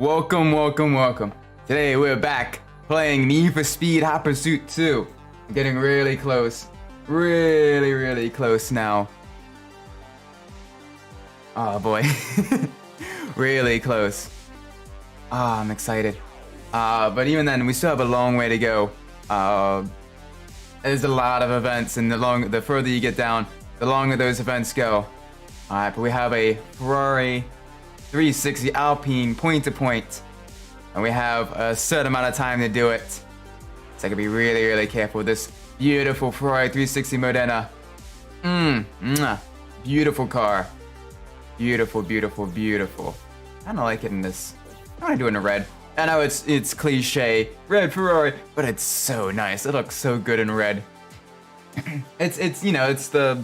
Welcome, welcome, welcome. Today we're back playing Need for Speed Hot Pursuit 2. I'm getting really close. Really close now. Oh boy. Really close. I'm excited. But even then, we still have a long way to go. There's a lot of events, and the further you get down, the longer those events go. Alright, but we have a Ferrari 360 Alpine point-to-point. And we have a certain amount of time to do it. So I gotta be really careful with this beautiful Ferrari 360 Modena. Beautiful car. Beautiful. I don't like it in this. I want to do it in a red. I know it's cliche, red Ferrari, but it's so nice. It looks so good in red. it's you know, it's the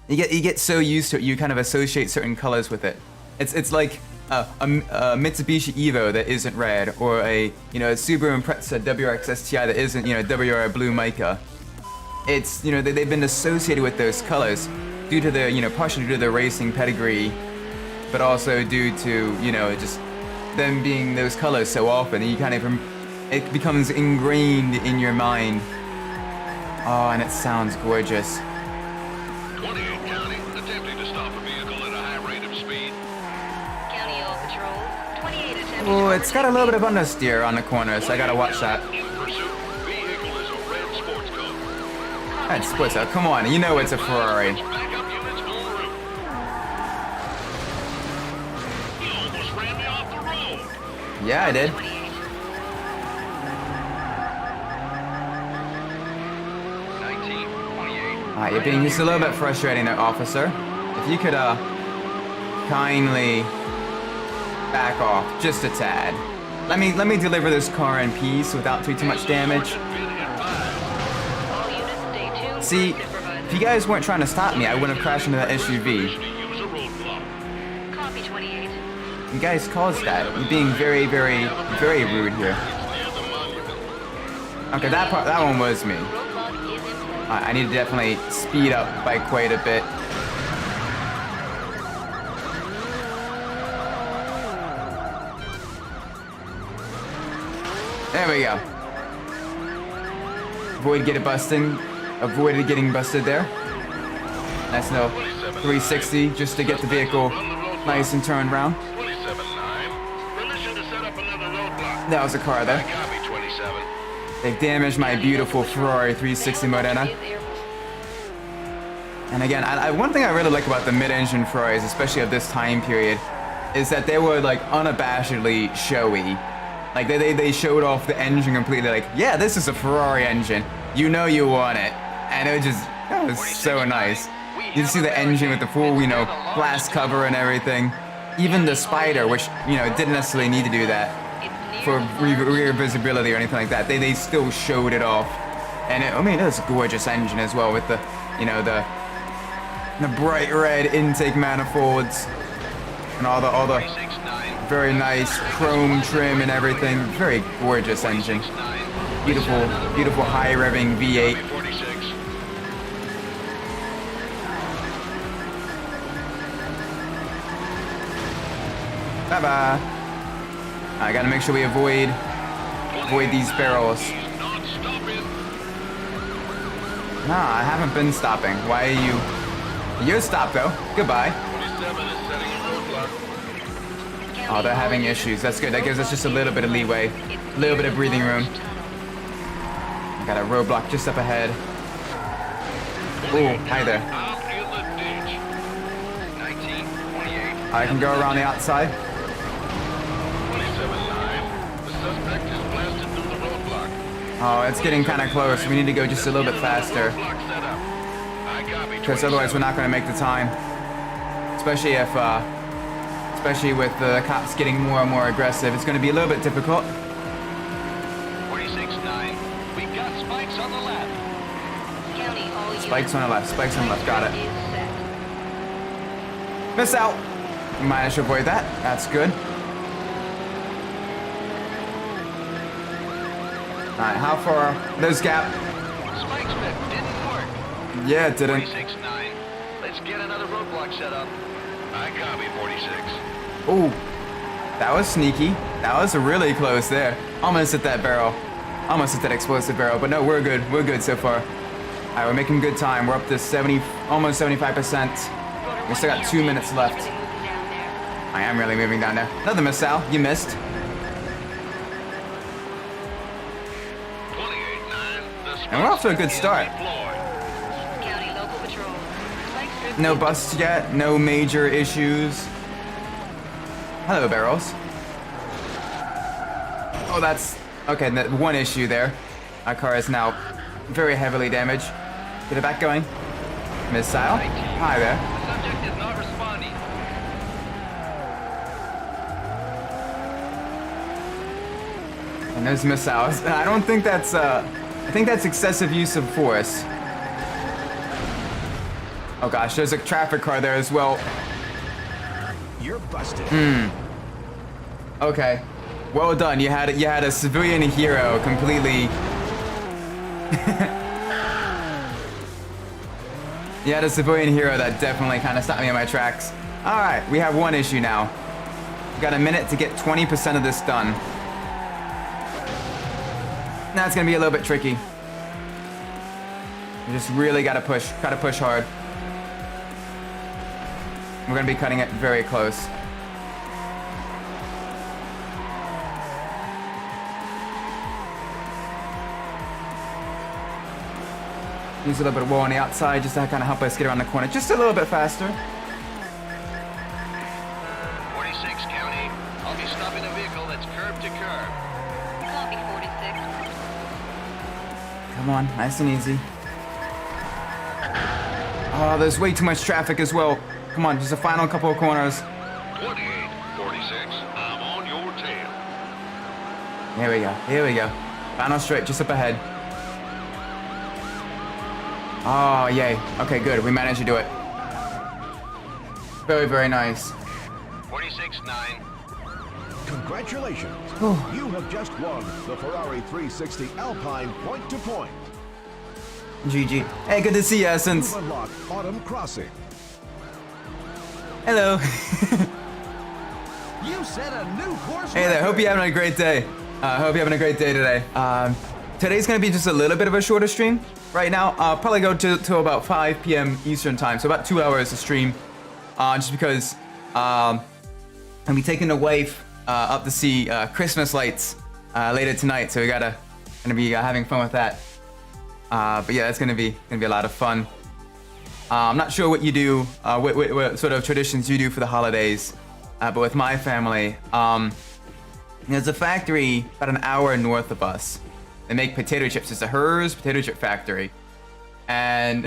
you get so used to it, you kind of associate certain colors with it. It's like a Mitsubishi Evo that isn't red, or a Subaru Impreza WRX STI that isn't WR blue mica. It's they've been associated with those colors due to the partially due to the racing pedigree, but also due to just them being those colors so often, and you kind of it becomes ingrained in your mind. Oh, and it sounds gorgeous. 28 County, attempting to stop a vehicle at a high rate of speed. County All Patrol, 28 attempting Oh, to it's got a little bit of understeer on the corner, so I gotta watch that. In pursuit, vehicle is a red sports car. Red sports car, come on, you know it's a Ferrari. Backup units en route. You almost ran me off the road. Yeah, I did. 28. Alright, you're being just a little bit frustrating there, officer. If you could, kindly back off just a tad. Let me deliver this car in peace without too much damage. All units, stay tuned. See, Deprived. if you guys weren't trying to stop me, I wouldn't have crashed into that SUV. Copy 28. You guys caused that. You're being very rude here. Okay, that one was me. Roadblock is in place. I need to definitely speed up by quite a bit. There we go. Avoided getting busted there. Nice little 360 just to get the vehicle nice and turned around. 27-9. Permission to set up another roadblock. That was a car there. Copy 27. They damaged my beautiful Ferrari 360 Modena. Is airborne. And again, one thing I really like about the mid-engine Ferraris, especially of this time period, is that they were like unabashedly showy. Like they showed off the engine completely. Like, yeah, this is a Ferrari engine. You know you want it, and it was so nice. You see the engine with the full glass cover and everything. Even the Spider, which didn't necessarily need to do that for rear visibility or anything like that. They still showed it off, and it was a gorgeous engine as well with the the bright red intake manifolds and all the 26-9. very nice chrome trim and everything. Very gorgeous engine. Beautiful high revving V8. Copy 46. Bye bye. I gotta make sure we avoid these barrels. He's not stopping. Nah, I haven't been stopping. Why are you? You're stopped though. Goodbye. 27 is setting a roadblock. Oh, they're having issues. That's good. That gives us just a little bit of leeway, a little bit of breathing room. I got a roadblock just up ahead. Ooh, hi there. Out in the ditch. 19-28. I can go around the outside. 27-9. The suspect is blasted through the roadblock. Oh, it's getting kind of close. We need to go just a little bit faster, Roadblock set up. I copy because otherwise we're not going to make the time. Especially with the cops getting more and more aggressive, it's going to be a little bit difficult. 46-9. We've got spikes on the left. County all units. Spikes on the left. Spikes on the left. Got it. Is set. Miss out. Managed to avoid that. That's good. Alright, how far? There's gap. Spikes fit didn't work. Yeah, it didn't. 46-9. Let's get another roadblock set up. I copy 46. Ooh. That was sneaky. That was really close there. Almost hit that barrel. Almost hit that explosive barrel, but no, we're good. We're good so far. All right, we're making good time. We're up to 70, almost 75%. We still got 2 minutes left. I am really moving down there. Another missile. You missed. 28-9. And we're off to a good start. County local patrol. No busts yet. No major issues. Hello, barrels. Oh, that's... Okay, one issue there. Our car is now very heavily damaged. Get it back going. Missile. Hi there. The subject is not responding. And those missiles. I don't think that's, I think that's excessive use of force. Oh gosh, there's a traffic car there as well. You're busted. Okay. Well done. You had a civilian hero completely. You had a civilian hero that definitely kind of stopped me in my tracks. All right, we have one issue now. We got a minute to get 20% of this done. That's gonna be a little bit tricky. We just really gotta push hard. We're gonna be cutting it very close. Use a little bit of wall on the outside just to kind of help us get around the corner just a little bit faster. 46 County. I'll be stopping a vehicle that's curb to curb. Copy 46. Come on, nice and easy. Oh, there's way too much traffic as well. Come on, just a final couple of corners. 28, 46. I'm on your tail. Here we go, here we go. Final straight, just up ahead. Oh, yay. Okay, good, we managed to do it. Very, very nice. 46-9. Congratulations. You have just won the Ferrari 360 Alpine point to point. GG. Hey, good to see you, Essence. You've unlocked Autumn Crossing. Hello. You set a new course Hey there, hope you're having a great day. Hope you're having a great day today. Today's gonna be just a little bit of a shorter stream. Right now, I'll probably go to about 5 p.m. Eastern time, so about 2 hours to stream. Just because I'll be taking the wife up to see Christmas lights later tonight, so gonna be having fun with that. But yeah, it's gonna be a lot of fun. I'm not sure what you do, what sort of traditions you do for the holidays, but with my family, there's a factory about an hour north of us. They make potato chips. It's a Hers potato chip factory, and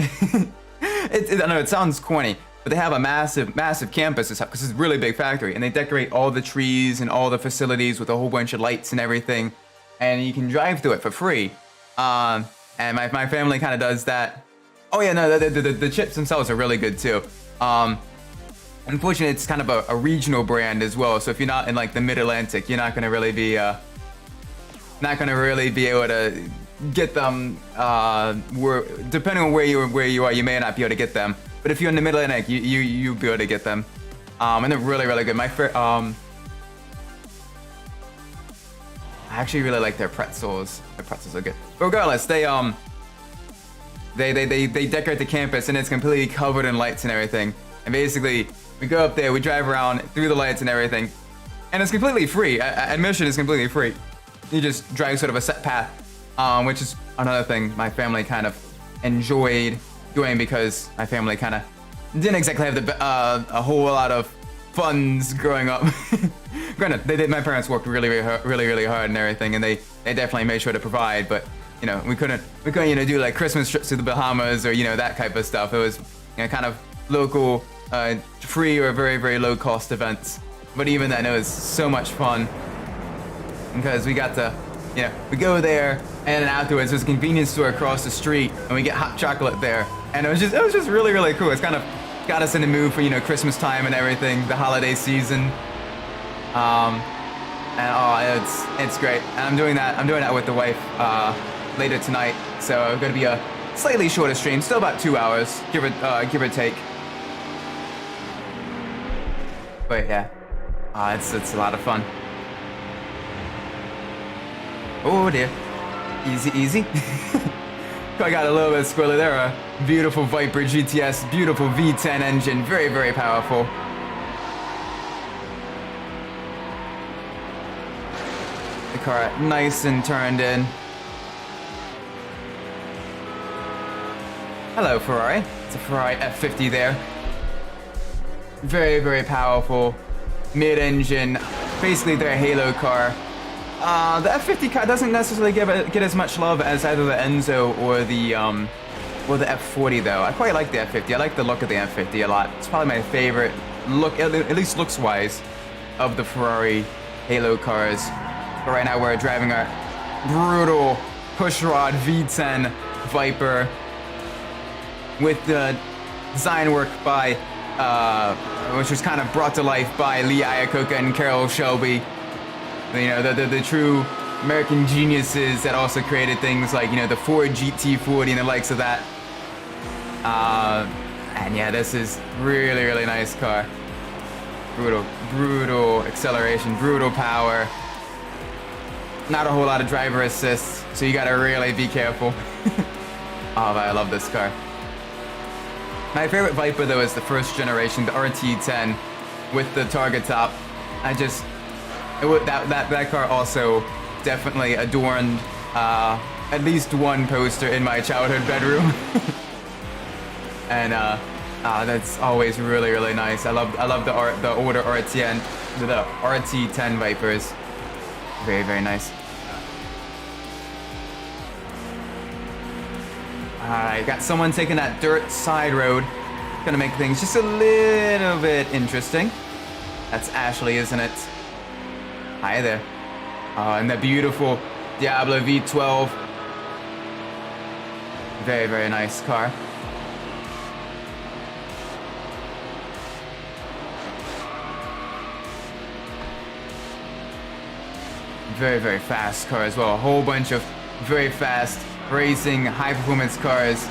I know it sounds corny, but they have a massive campus because it's a really big factory, and they decorate all the trees and all the facilities with a whole bunch of lights and everything, and you can drive through it for free. And my family kind of does that. Oh yeah, no, the chips themselves are really good too. Unfortunately, it's kind of a regional brand as well. So if you're not in like the Mid-Atlantic, you're not gonna really be able to get them. Depending on where you are, you may not be able to get them. But if you're in the Mid-Atlantic, you'll be able to get them. And they're really good. I actually really like their pretzels. Their pretzels are good. But regardless, they decorate the campus and it's completely covered in lights and everything. And basically, we go up there, we drive around through the lights and everything, and it's completely free. Admission is completely free. You just drive sort of a set path, which is another thing my family kind of enjoyed doing because my family kind of didn't exactly have a whole lot of funds growing up. Granted, my parents worked really hard and everything, and they definitely made sure to provide. But you know, we couldn't do like Christmas trips to the Bahamas or that type of stuff. It was kind of local, free or very low cost events. But even then, it was so much fun because we got to, we go there and then afterwards there's a convenience store across the street and we get hot chocolate there, and it was just really cool. It's kind of got us in the mood for Christmas time and everything, the holiday season. And it's great. And I'm doing that with the wife later tonight. So it's gonna be a slightly shorter stream, still about 2 hours, give or take. But yeah, It's a lot of fun. Oh dear. Easy, easy. I got a little bit of squirrely there. A beautiful Viper GTS, beautiful V10 engine, very, very powerful. The car nice and turned in. Hello, Ferrari. It's a Ferrari F50 there. Very, very powerful. Mid-engine, basically their Halo car. The F50 car doesn't necessarily get as much love as either the Enzo or the F40 though. I quite like the F50. I like the look of the F50 a lot. It's probably my favorite look, at least looks-wise, of the Ferrari Halo cars. But right now we're driving our brutal pushrod V10 Viper with the design work by, which was kind of brought to life by Lee Iacocca and Carroll Shelby. You know, the true American geniuses that also created things like, you know, the Ford GT40 and the likes of that. And yeah, this is really, really nice car. Brutal acceleration, brutal power. Not a whole lot of driver assist, so you gotta really be careful. Oh, but I love this car. My favorite Viper though is the first generation, the RT10 with the target top. That car also definitely adorned at least one poster in my childhood bedroom. And that's always really, really nice. I love the older RT10 Vipers. Very, very nice. Alright, got someone taking that dirt side road. Gonna make things just a little bit interesting. That's Ashley, isn't it? Hi there. And the beautiful Diablo V12. Very, very nice car. Very, very fast car as well. A whole bunch of very fast racing, high-performance cars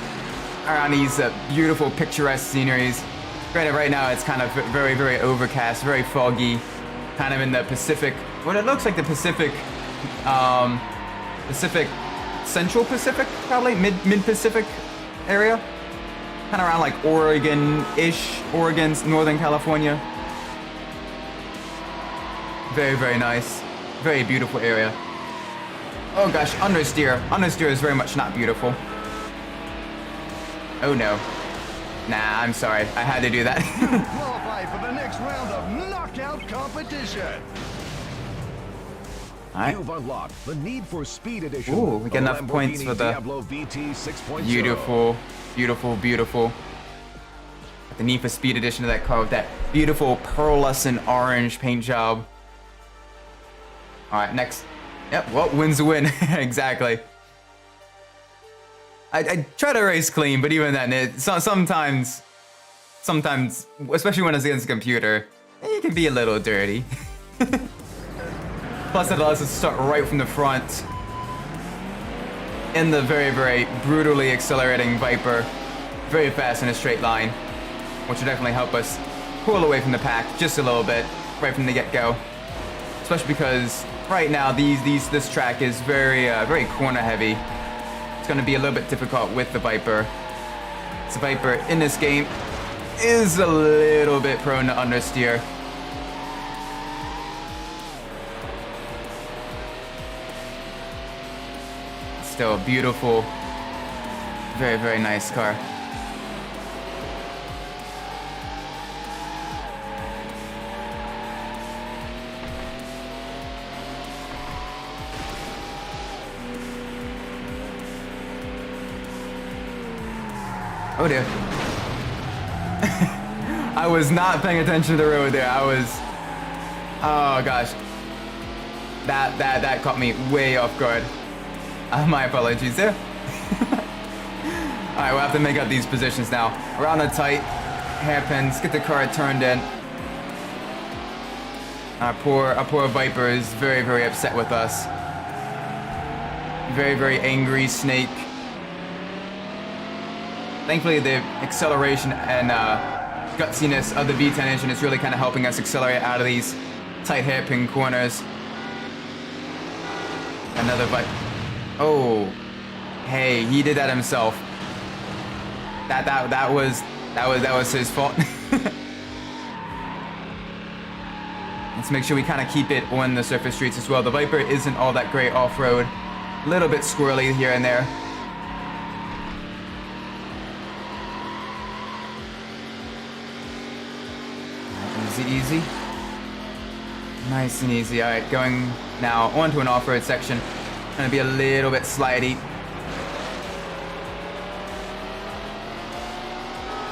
around these beautiful, picturesque sceneries. Granted, right now it's kind of very, very overcast, very foggy, kind of in the Pacific. What it looks like the Pacific, Central Pacific, probably mid-Pacific area, kind of around like Oregon-ish, Oregon's Northern California. Very, very nice, very beautiful area. Oh gosh, understeer. Understeer is very much not beautiful. Oh no. Nah, I'm sorry. I had to do that. Qualify for the next round of knockout competition. Alright. You've unlocked the Need for Speed edition. Ooh, we get enough points for the Diablo VT 6.0. beautiful, beautiful, beautiful. The Need for Speed edition of that car with that beautiful pearlescent orange paint job. Alright, next. Yep, well, win's the win. Exactly. I try to race clean, but even then, sometimes, especially when it's against a computer, it can be a little dirty. Plus, it allows us to start right from the front in the very, very brutally accelerating Viper, very fast in a straight line, which will definitely help us pull away from the pack just a little bit right from the get-go. Especially because right now this track is very very corner heavy. It's going to be a little bit difficult with the Viper. The Viper in this game is a little bit prone to understeer. Still a beautiful, very, very nice car. Oh dear. I was not paying attention to the road there. Oh gosh. That caught me way off guard. My apologies there. Alright, we'll have to make up these positions now. Around the tight hairpins, get the car turned in. Our poor Viper is very, very upset with us. Very, very angry snake. Thankfully, the acceleration and gutsiness of the V10 engine is really kind of helping us accelerate out of these tight hairpin corners. Another bite. Oh, hey, he did that himself. That was his fault. Let's make sure we kind of keep it on the surface streets as well. The Viper isn't all that great off-road. A little bit squirrely here and there. Easy. Nice and easy. All right, going now onto an off-road section. Gonna be a little bit slidey.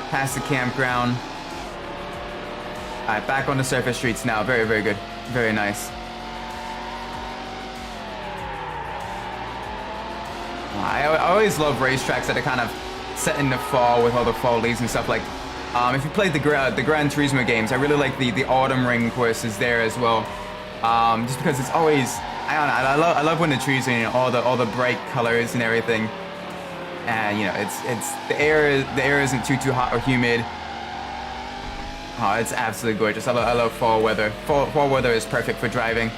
Past the campground. All right, back on the surface streets now. Very, very good. Very nice. I always love racetracks that are kind of set in the fall with all the fall leaves and stuff. Like, if you played the Gran Turismo games, I really like the Autumn Ring courses there as well. Just because it's always, I love when the trees are, you know, all the bright colors and everything. And you know, it's the air isn't too hot or humid. Oh, it's absolutely gorgeous. I love fall weather. Fall weather is perfect for driving.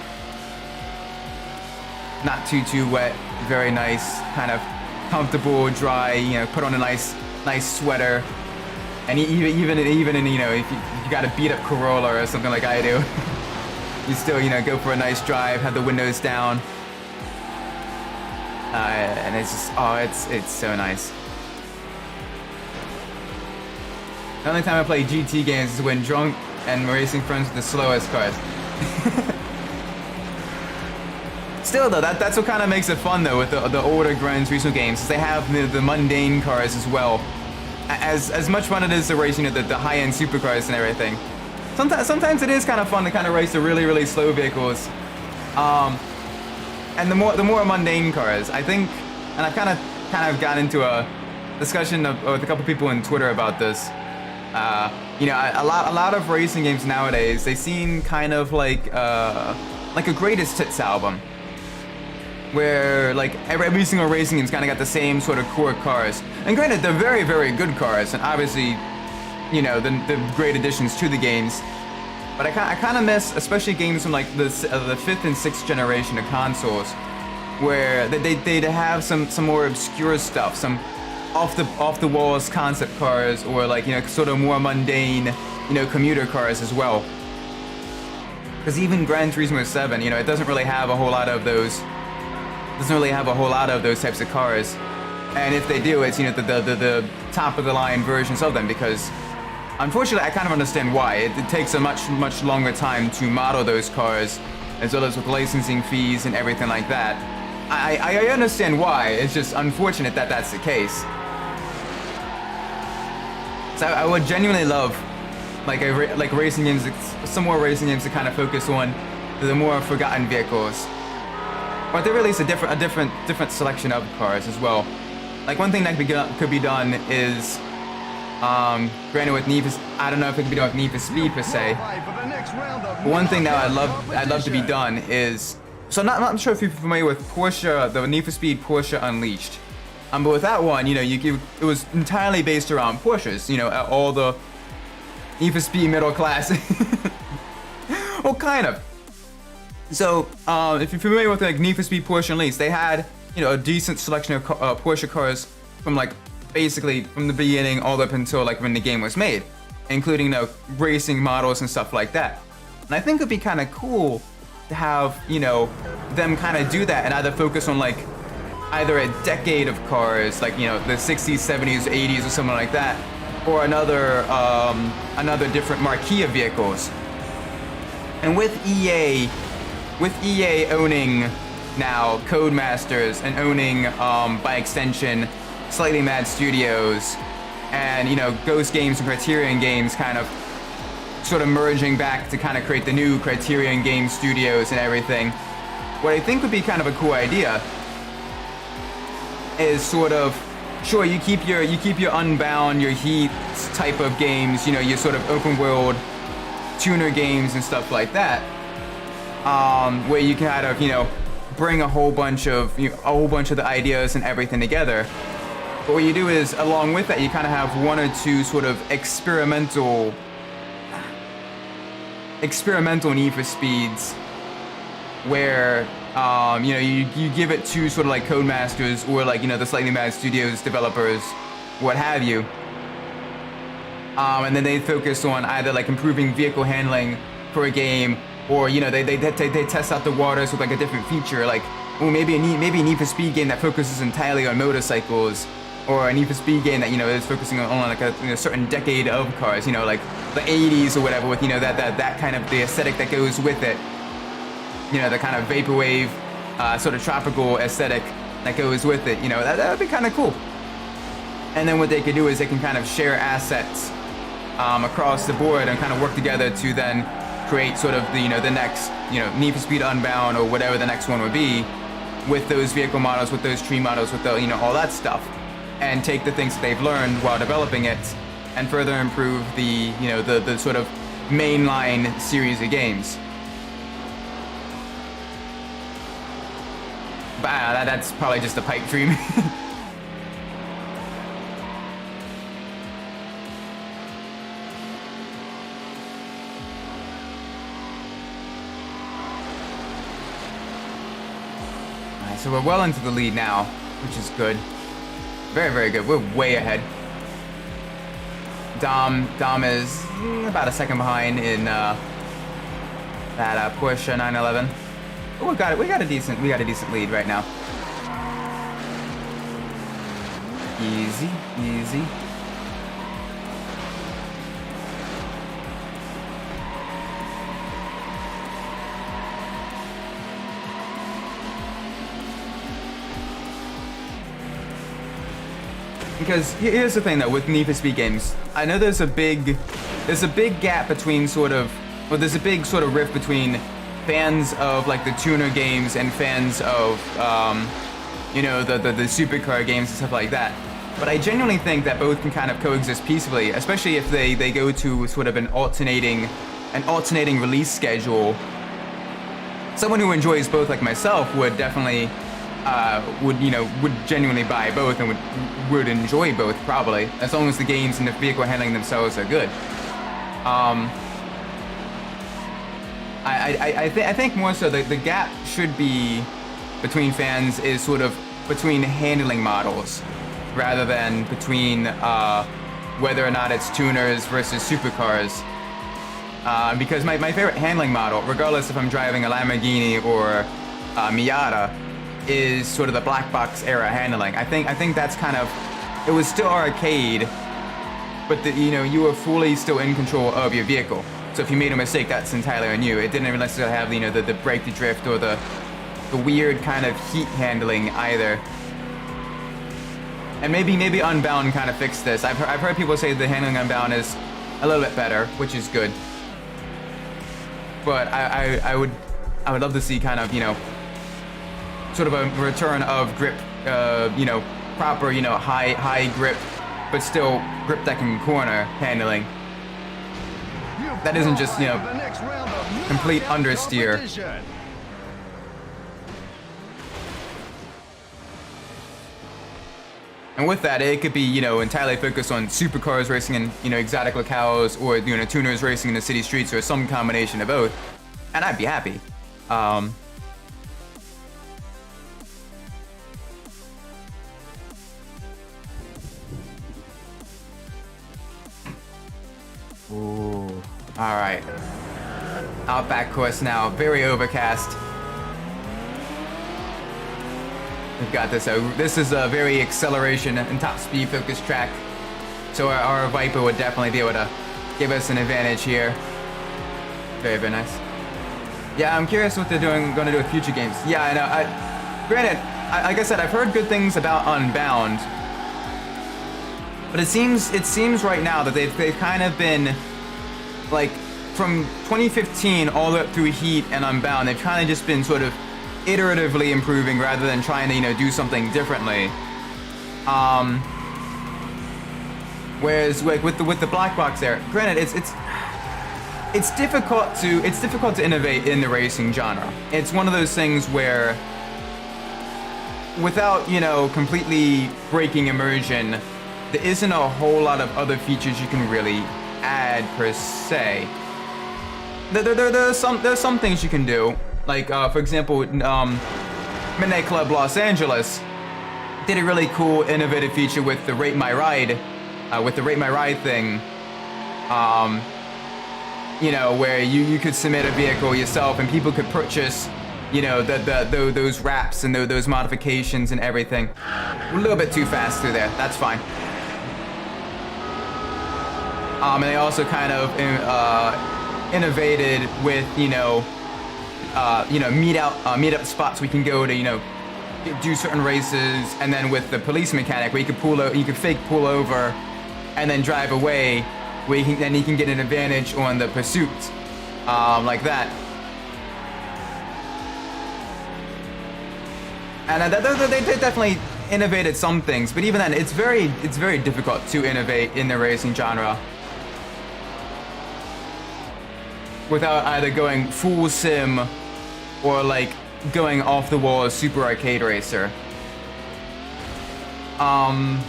Not too wet. Very nice, kind of comfortable, dry. You know, put on a nice sweater. And even in, you know, if you got a beat up Corolla or something like I do, you still, you know, go for a nice drive, have the windows down. And it's just, oh, it's so nice. The only time I play GT games is when drunk and racing friends with the slowest cars. Still though, that's what kind of makes it fun though with the older Gran Turismo games, is they have the mundane cars as well. As much fun it is to race, you know, the high-end supercars and everything. Sometimes it is kind of fun to kind of race the really slow vehicles. And the more mundane cars, I think, and I've kind of gotten into a discussion with a couple people on Twitter about this. You know, a lot of racing games nowadays, they seem kind of like a greatest hits album, where like every single racing game's kind of got the same sort of core cars. And granted, they're very, very good cars, and obviously, you know, the great additions to the games. But I kind of miss, especially games from like the 5th and 6th generation of consoles, where they'd have some more obscure stuff, some off the walls concept cars, or like, you know, sort of more mundane, you know, commuter cars as well. Because even Gran Turismo 7, you know, it doesn't really have a whole lot of those. Doesn't really have a whole lot of those types of cars, and if they do, it's, you know, the top of the line versions of them, because unfortunately I kind of understand why. It takes a much longer time to model those cars, as well as with licensing fees and everything like that. I understand why. It's just unfortunate that that's the case. So I would genuinely love like racing games, some more racing games to kind of focus on the more forgotten vehicles. Or they release a different selection of cars as well. Like one thing that could be done is, granted with Need for, I don't know if it could be done with Need for Speed per se. But one thing that I'd love to be done is, so I'm not sure if you're familiar with Porsche, the Need for Speed Porsche Unleashed. But with that one, you know, it was entirely based around Porsches. You know, all the Need for Speed middle class. Well, kind of. So, if you're familiar with like Need for Speed Porsche Unleashed, they had, you know, a decent selection of Porsche cars from like basically from the beginning all up until like when the game was made, including, you know, racing models and stuff like that. And I think it'd be kind of cool to have, you know, them kind of do that and either focus on like either a decade of cars, like, you know, the 60s, 70s, 80s or something like that, or another different marquee of vehicles. And with EA owning now Codemasters and owning, by extension, Slightly Mad Studios, and, you know, Ghost Games and Criterion Games kind of sort of merging back to kind of create the new Criterion Game Studios and everything. What I think would be kind of a cool idea is sort of, sure, you keep your Unbound, your Heat type of games, you know, your sort of open world tuner games and stuff like that. Where you kind of, you know, bring a whole bunch of the ideas and everything together. But what you do is, along with that, you kind of have one or two sort of experimental experimental Need for Speeds where you know, you give it to sort of like Codemasters or like, you know, the Slightly Mad Studios developers, what have you. And then they focus on either like improving vehicle handling for a game, or you know, they test out the waters with like a different feature, like, well, maybe a Need for Speed game that focuses entirely on motorcycles, or a Need for Speed game that, you know, is focusing on like a certain decade of cars, you know, like the 80s or whatever, with, you know, that kind of the aesthetic that goes with it, you know, the kind of vaporwave sort of tropical aesthetic that goes with it, you know, that would be kind of cool. And then what they could do is they can kind of share assets across the board and kind of work together to then create sort of the, you know, the next, you know, Need for Speed Unbound or whatever the next one would be, with those vehicle models, with those tree models, with the, you know, all that stuff, and take the things that they've learned while developing it and further improve the, you know, the sort of mainline series of games. But that's probably just a pipe dream. So we're well into the lead now, which is good. Very, very good. We're way ahead. Dom is about a second behind in that Porsche 911. Oh, we got a decent lead right now. Easy, easy. Because here's the thing though, with Need for Speed games, I know there's a big gap between sort of, well, there's a big sort of rift between fans of like the tuner games and fans of, you know, the supercar games and stuff like that. But I genuinely think that both can kind of coexist peacefully, especially if they go to sort of an alternating release schedule. Someone who enjoys both, like myself, would definitely would genuinely buy both and would enjoy both, probably, as long as the games and the vehicle handling themselves are good. I think more so the gap should be between fans is sort of between handling models, rather than between whether or not it's tuners versus supercars. Because my favorite handling model, regardless if I'm driving a Lamborghini or a Miata, is sort of the black box era handling. I think that's kind of, it was still arcade, but you know, you were fully still in control of your vehicle. So if you made a mistake, that's entirely on you. It didn't necessarily have, you know, the brake to drift or the weird kind of heat handling either. And maybe Unbound kind of fixed this. I've heard people say the handling Unbound is a little bit better, which is good. But I would love to see kind of, you know, sort of a return of grip, you know, proper, you know, high grip, but still grip that can corner handling. That isn't just, you know, complete understeer. And with that, it could be, you know, entirely focused on supercars racing in, you know, exotic locales, or, you know, tuners racing in the city streets, or some combination of both. And I'd be happy. Ooh, all right. Outback course now, very overcast. We've got this. This is a very acceleration and top speed focused track, so our Viper would definitely be able to give us an advantage here. Very, very nice. Yeah, I'm curious what they're going to do with future games. Yeah, I know. Granted, like I said, I've heard good things about Unbound, but it seems right now that they've kind of been like from 2015 all the way up through Heat and Unbound. They've kind of just been sort of iteratively improving rather than trying to, you know, do something differently. Whereas like with the black box there, granted it's difficult to innovate in the racing genre. It's one of those things where without, you know, completely breaking immersion, there isn't a whole lot of other features you can really add per se. there's some things you can do. Like, for example, Midnight Club Los Angeles did a really cool, innovative feature with the Rate My Ride, thing. You know, where you could submit a vehicle yourself and people could purchase, you know, those wraps and those modifications and everything. A little bit too fast through there. That's fine. And they also kind of innovated with, you know, meet up spots we can go to, you know, do certain races, and then with the police mechanic where you could fake pull over and then drive away, where you can get an advantage on the pursuit, like that. And they definitely innovated some things, but even then, it's very difficult to innovate in the racing genre without either going full sim or like going off the wall super arcade racer. And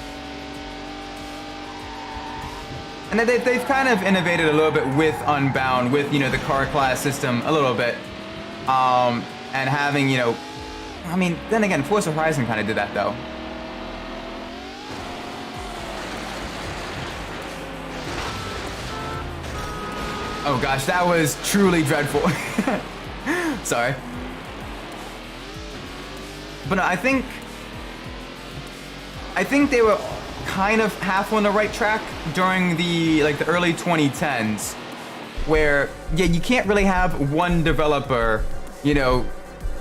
they've kind of innovated a little bit with Unbound, with, you know, the car class system a little bit, and having, you know, I mean, then again, Forza Horizon kind of did that though. Oh gosh, that was truly dreadful. Sorry. But no, I think they were kind of half on the right track during the early 2010s, where yeah, you can't really have one developer, you know,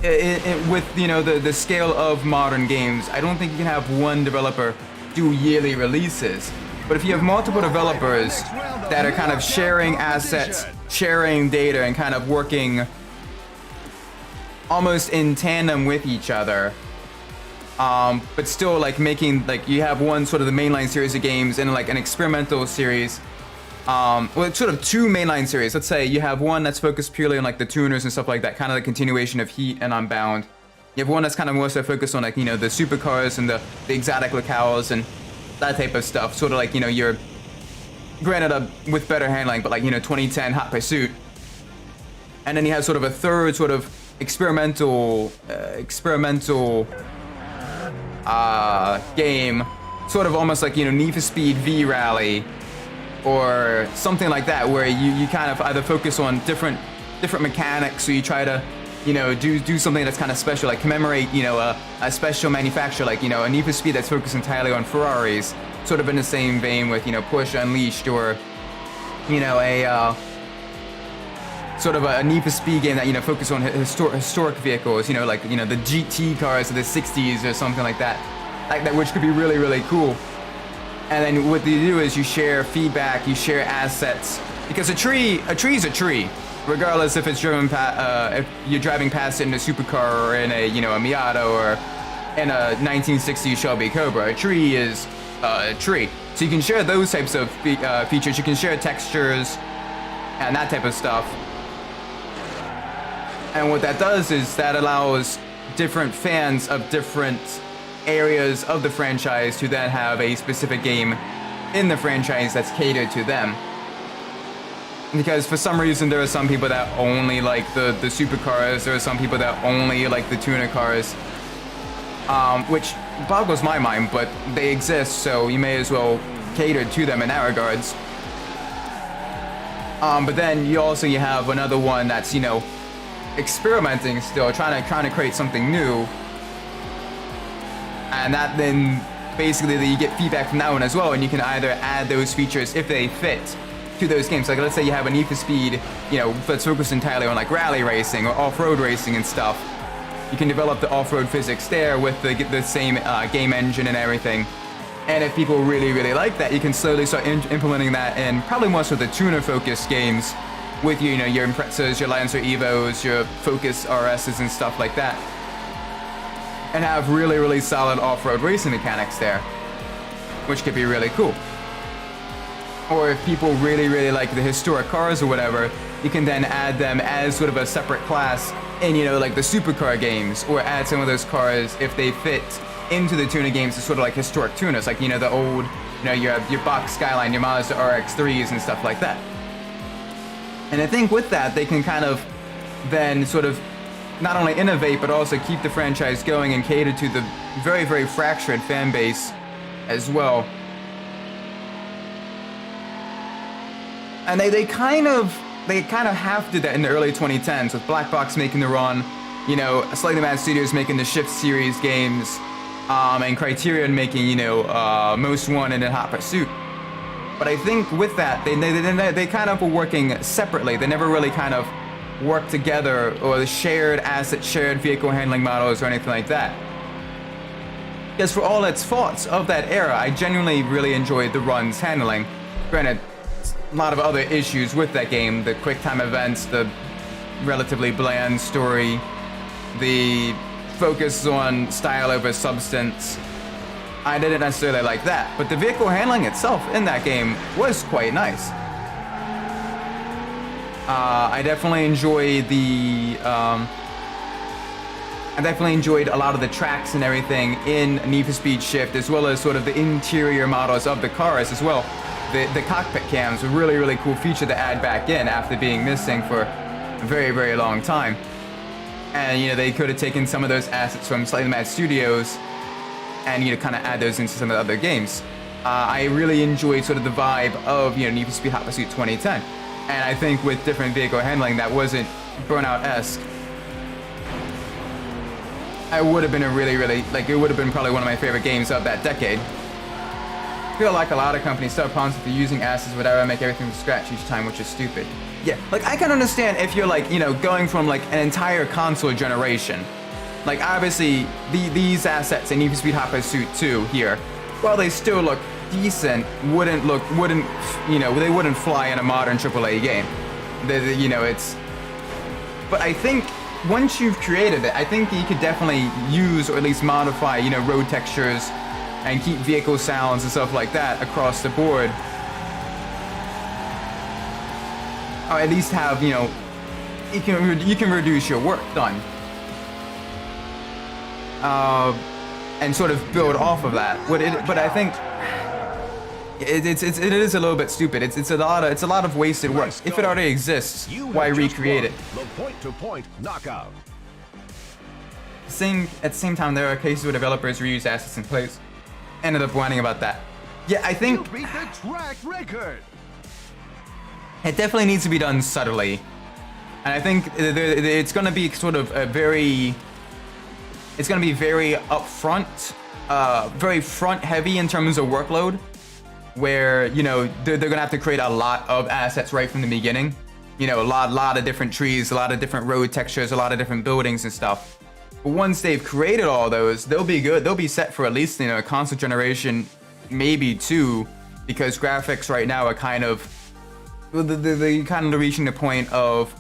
with, you know, the scale of modern games. I don't think you can have one developer do yearly releases. But if you have multiple developers that are kind of sharing assets, sharing data, and kind of working almost in tandem with each other, but still like making, like, you have one sort of the mainline series of games and like an experimental series, well, it's sort of two mainline series. Let's say you have one that's focused purely on like the tuners and stuff like that, kind of the continuation of Heat and Unbound. You have one that's kind of more so focused on, like, you know, the supercars and the exotic locales and that type of stuff, sort of like, you know, you're granted with better handling, but like, you know, 2010 Hot Pursuit. And then you have sort of a third sort of experimental game, sort of almost like, you know, Need for Speed V Rally or something like that, where you kind of either focus on different mechanics, so you try to, you know, do something that's kind of special, like commemorate, you know, a special manufacturer, like, you know, a Need for Speed that's focused entirely on Ferraris, sort of in the same vein with, you know, Porsche Unleashed, or, you know, a sort of a Need for Speed game that, you know, focus on historic vehicles, you know, like, you know, the GT cars of the 60s or something like that, which could be really, really cool. And then what you do is you share feedback, you share assets, because a tree is a tree, regardless if it's driven if you're driving past it in a supercar or in a, you know, a Miata or in a 1960s Shelby Cobra. A tree is a tree. So you can share those types of features. You can share textures and that type of stuff. And what that does is that allows different fans of different areas of the franchise to then have a specific game in the franchise that's catered to them. Because for some reason there are some people that only like the supercars, there are some people that only like the tuner cars, which boggles my mind, but they exist, so you may as well cater to them in that regards. But then you have another one that's, you know, experimenting still, trying to create something new, and that then basically you get feedback from that one as well, and you can either add those features if they fit to those games. Like, let's say you have a Need for Speed, you know, that's focused entirely on like rally racing or off-road racing and stuff. You can develop the off-road physics there with the same game engine and everything. And if people really, really like that, you can slowly start implementing that in probably most of the tuner-focused games with, you know, your Imprezas, your Lancer Evos, your Focus RSs and stuff like that, and have really, really solid off-road racing mechanics there, which could be really cool. Or if people really, really like the historic cars or whatever, you can then add them as sort of a separate class in, you know, like the supercar games, or add some of those cars if they fit into the tuner games as sort of like historic tuners, like, you know, the old, you know, your Box Skyline, your Mazda RX-3s and stuff like that. And I think with that, they can kind of then sort of not only innovate, but also keep the franchise going and cater to the very, very fractured fan base as well. And they kind of have to do that in the early 2010s with Black Box making the run, you know, Slightly Mad Studios making the Shift series games, and Criterion making, you know, Most Wanted and Hot Pursuit. But I think with that, they kind of were working separately. They never really kind of worked together or shared assets, shared vehicle handling models or anything like that. Because for all its faults of that era, I genuinely really enjoyed the run's handling. Granted, a lot of other issues with that game, the quick time events, the relatively bland story, the focus on style over substance. I didn't necessarily like that, but the vehicle handling itself in that game was quite nice. I definitely enjoyed a lot of the tracks and everything in Need for Speed Shift, as well as sort of the interior models of the cars as well. The cockpit cams were really, really cool feature to add back in after being missing for a very, very long time. And, you know, they could have taken some of those assets from Slightly Mad Studios and, you know, kind of add those into some of the other games. I really enjoyed sort of the vibe of, you know, Need for Speed Hot Pursuit 2010. And I think with different vehicle handling that wasn't Burnout-esque, I would have been a really, really, like, it would have been probably one of my favorite games of that decade. I feel like a lot of companies start constantly using assets whatever, make everything from scratch each time, which is stupid. Yeah, like, I can understand if you're, like, you know, going from, like, an entire console generation. Like, obviously, these assets in Need for Speed Hot Pursuit 2 here, while they still look decent, wouldn't, you know, they wouldn't fly in a modern AAA game. You know, it's... But I think once you've created it, I think you could definitely use or at least modify, you know, road textures and keep vehicle sounds and stuff like that across the board. Or at least have, you know, you can reduce your work done. And sort of build off of that. But I think it is a little bit stupid. It's a lot of wasted work. If it already exists, why recreate it? The point-to-point knockout. At the same time, there are cases where developers reuse assets in place. Ended up whining about that. Yeah, I think You beat the track record. it definitely needs to be done subtly. And I think it's going to be sort of a very... It's going to be very upfront, very front heavy in terms of workload, where, you know, they're going to have to create a lot of assets right from the beginning. You know, a lot of different trees, a lot of different road textures, a lot of different buildings and stuff. But once they've created all those, they'll be good. They'll be set for at least, you know, a console generation, maybe two, because graphics right now are kind of, they're kind of reaching the point of,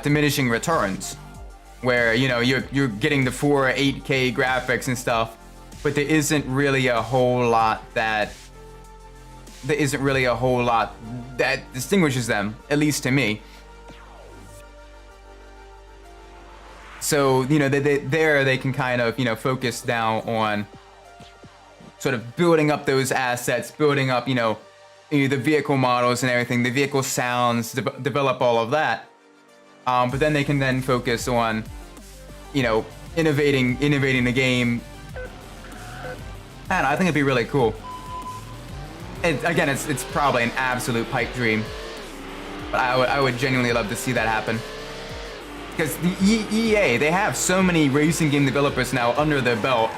diminishing returns, where, you know, you're getting the 4 8K graphics and stuff, but there isn't really a whole lot that distinguishes them, at least to me. So, you know, they can kind of, you know, focus now on sort of building up those assets, building up, you know, the vehicle models and everything, the vehicle sounds, develop all of that. But then they can then focus on, you know, innovating the game. And I think it'd be really cool. Again, it's probably an absolute pipe dream, but I would genuinely love to see that happen. Because the EA, they have so many racing game developers now under their belt.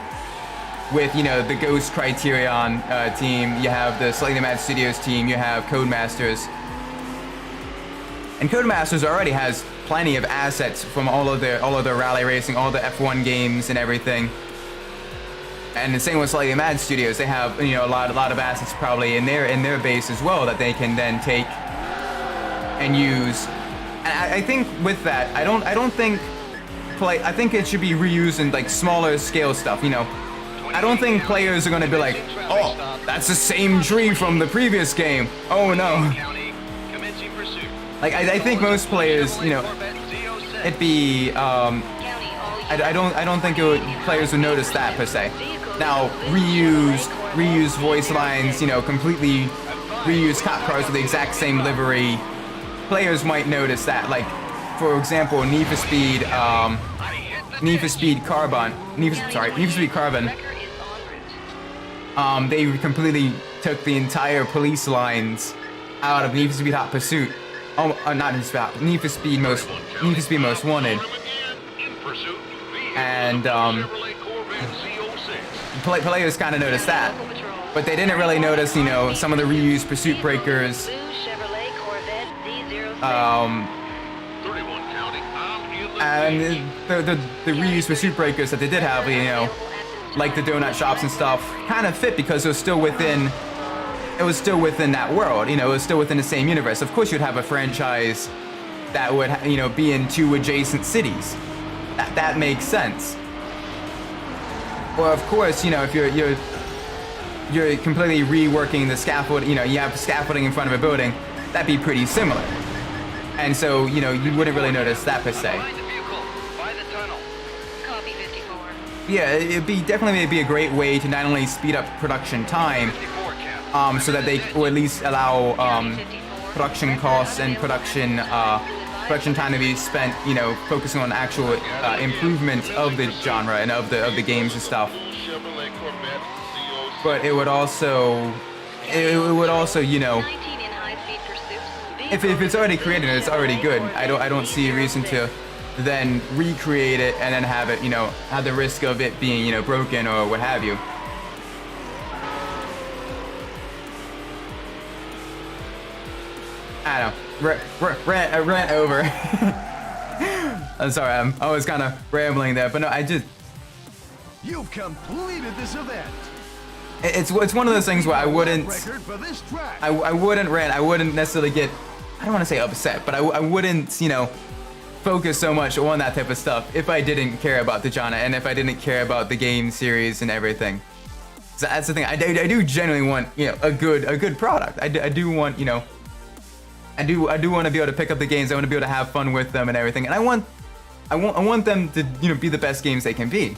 With, you know, the Ghost Criterion team, you have the Slightly Mad Studios team, you have Codemasters. And Codemasters already has plenty of assets from all of their rally racing, all the F1 games and everything. And the same with Slightly Mad Studios, they have, you know, a lot of assets probably in their base as well that they can then take and use. And I think with that, I think it should be reused in like smaller scale stuff, you know. I don't think players are gonna be like, oh, that's the same tree from the previous game. Oh no. Like I think most players, you know, it'd be I don't think players would notice that per se. Now reuse voice lines, you know, completely reused cop cars with the exact same livery, players might notice that. Like, for example, Need for Speed Carbon. Need for Speed Carbon. Wrecker is en route. They completely took the entire police lines out of Need for Speed Hot Pursuit. Oh, not Need for Speed Hot, Need for Speed Most Wanted. And players kind of noticed that, but they didn't really notice, you know, some of the reused pursuit breakers. Blue Chevrolet Corvette Z06. And the reused pursuit breakers that they did have, you know, like the donut shops and stuff, kind of fit because it was still within that world. You know, it was still within the same universe. Of course, you'd have a franchise that would, you know, be in 2 adjacent cities. That makes sense. Or of course, you know, if you're completely reworking the scaffold, you know, you have scaffolding in front of a building, that'd be pretty similar. And so, you know, you wouldn't really notice that per se. Find the vehicle. By the tunnel. Copy 54. Yeah, it'd be a great way to not only speed up production time, so that they, or at least allow production costs and production time to be spent, you know, focusing on actual improvement of the genre and of the games and stuff. But it would also, you know, 19 in high-speed pursuit. if it's already created and it's already good, I don't see a reason to then recreate it and then have it, you know, have the risk of it being, you know, broken or what have you. I don't know. Rant over. I'm sorry, I was kind of rambling there, but no, You've completed this event. It's one of those things where I wouldn't Record for this track. I wouldn't rant. I wouldn't necessarily get, I don't want to say upset, but I wouldn't, you know, focus so much on that type of stuff if I didn't care about the genre and if I didn't care about the game series and everything. So that's the thing. I do genuinely want, you know, a good product. I do want, you know, I do want to be able to pick up the games. I want to be able to have fun with them and everything. And I want them to, you know, be the best games they can be.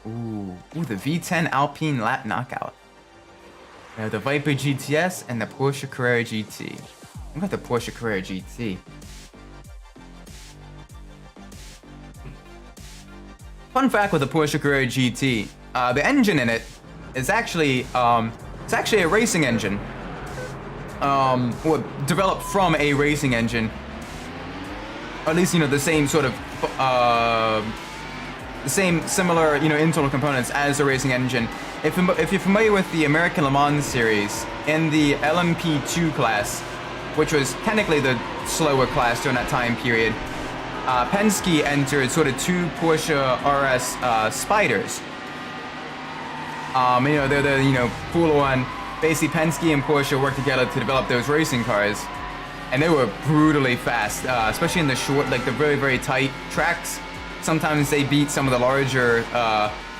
Ooh, the V10 Alpine Lap Knockout. We have the Viper GTS and the Porsche Carrera GT. I got the Porsche Carrera GT. Fun fact with the Porsche Carrera GT, the engine in it is actually it's actually a racing engine. Well, developed from a racing engine. Or at least, you know, the same sort of the same similar, you know, internal components as a racing engine. If you're familiar with the American Le Mans series, in the LMP2 class, which was technically the slower class during that time period, Penske entered sort of 2 Porsche RS Spyders. You know, they're the, you know, full-on, basically Penske and Porsche worked together to develop those racing cars, and they were brutally fast, especially in the short, like the very, very tight tracks. Sometimes they beat some of the larger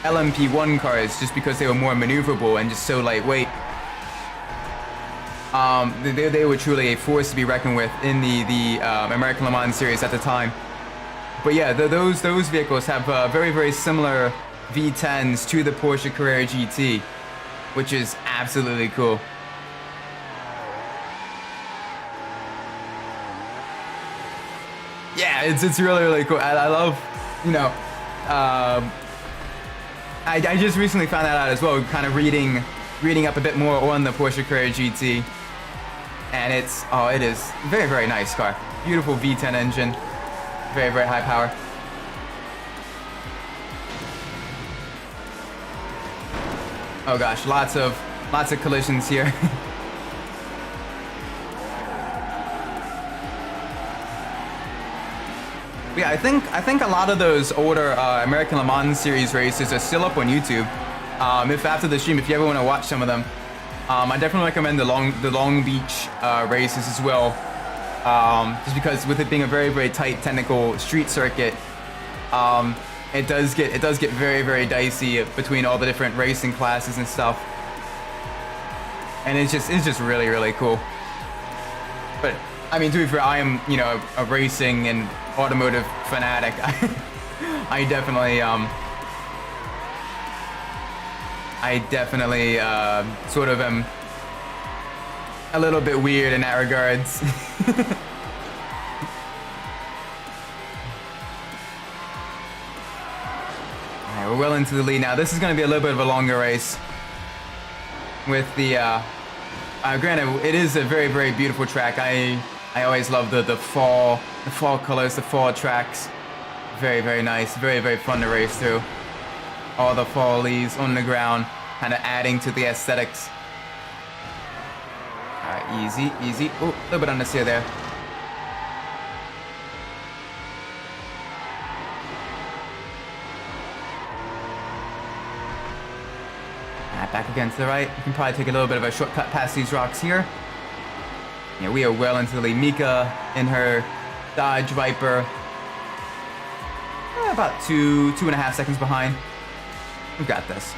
LMP1 cars just because they were more maneuverable and just so lightweight. They were truly a force to be reckoned with in the American Le Mans series at the time. But yeah, those vehicles have very, very similar V10s to the Porsche Carrera GT, which is absolutely cool. Yeah, it's really, really cool. I love, you know, I just recently found that out as well, kind of reading up a bit more on the Porsche Carrera GT, and it is very, very nice car. Beautiful V10 engine, very, very high power. Oh gosh, lots of collisions here. Yeah, I think a lot of those older American Le Mans series races are still up on YouTube. If after the stream, if you ever want to watch some of them, I definitely recommend the Long Beach races as well. Just because with it being a very, very tight technical street circuit, it does get very, very dicey between all the different racing classes and stuff. And it's just really, really cool. But I mean, to be fair, I am, you know, a racing and automotive fanatic. I definitely I definitely sort of am a little bit weird in that regards. Alright, we're well into the lead now. This is going to be a little bit of a longer race. With the, granted, it is a very, very beautiful track. I always love the fall colors, the fall tracks. Very, very nice. Very, very fun to race through. All the fall leaves on the ground, kind of adding to the aesthetics. Alright, easy, easy. Oh, a little bit understeer there. Alright, back again to the right. We can probably take a little bit of a shortcut past these rocks here. Yeah, we are well into the lead. Mika in her Dodge Viper. About two and a half seconds behind. We've got this.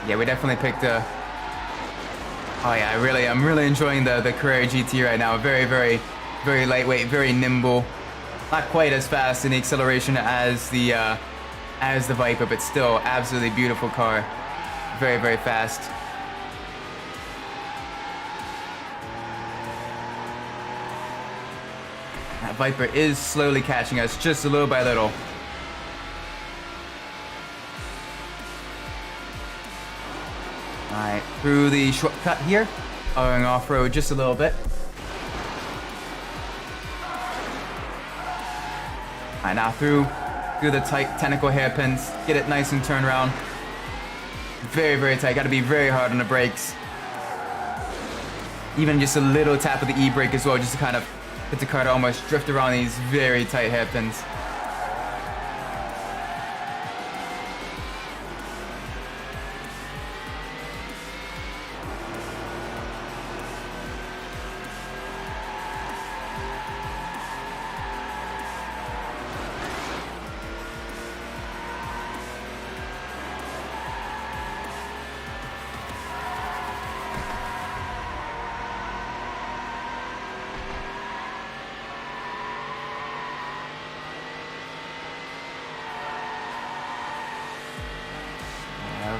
Yeah, we definitely picked a... Oh yeah, I'm really enjoying the Carrera GT right now. Very, very, very lightweight, very nimble. Not quite as fast in the acceleration as the Viper, but still absolutely beautiful car. Very, very fast. That Viper is slowly catching us, just a little by little. Alright, through the shortcut here. Going off-road just a little bit. Alright, now through the tight tentacle hairpins. Get it nice and turn around. Very, very tight. Got to be very hard on the brakes. Even just a little tap of the e-brake as well, just to kind of get the car to almost drift around these very tight hairpins.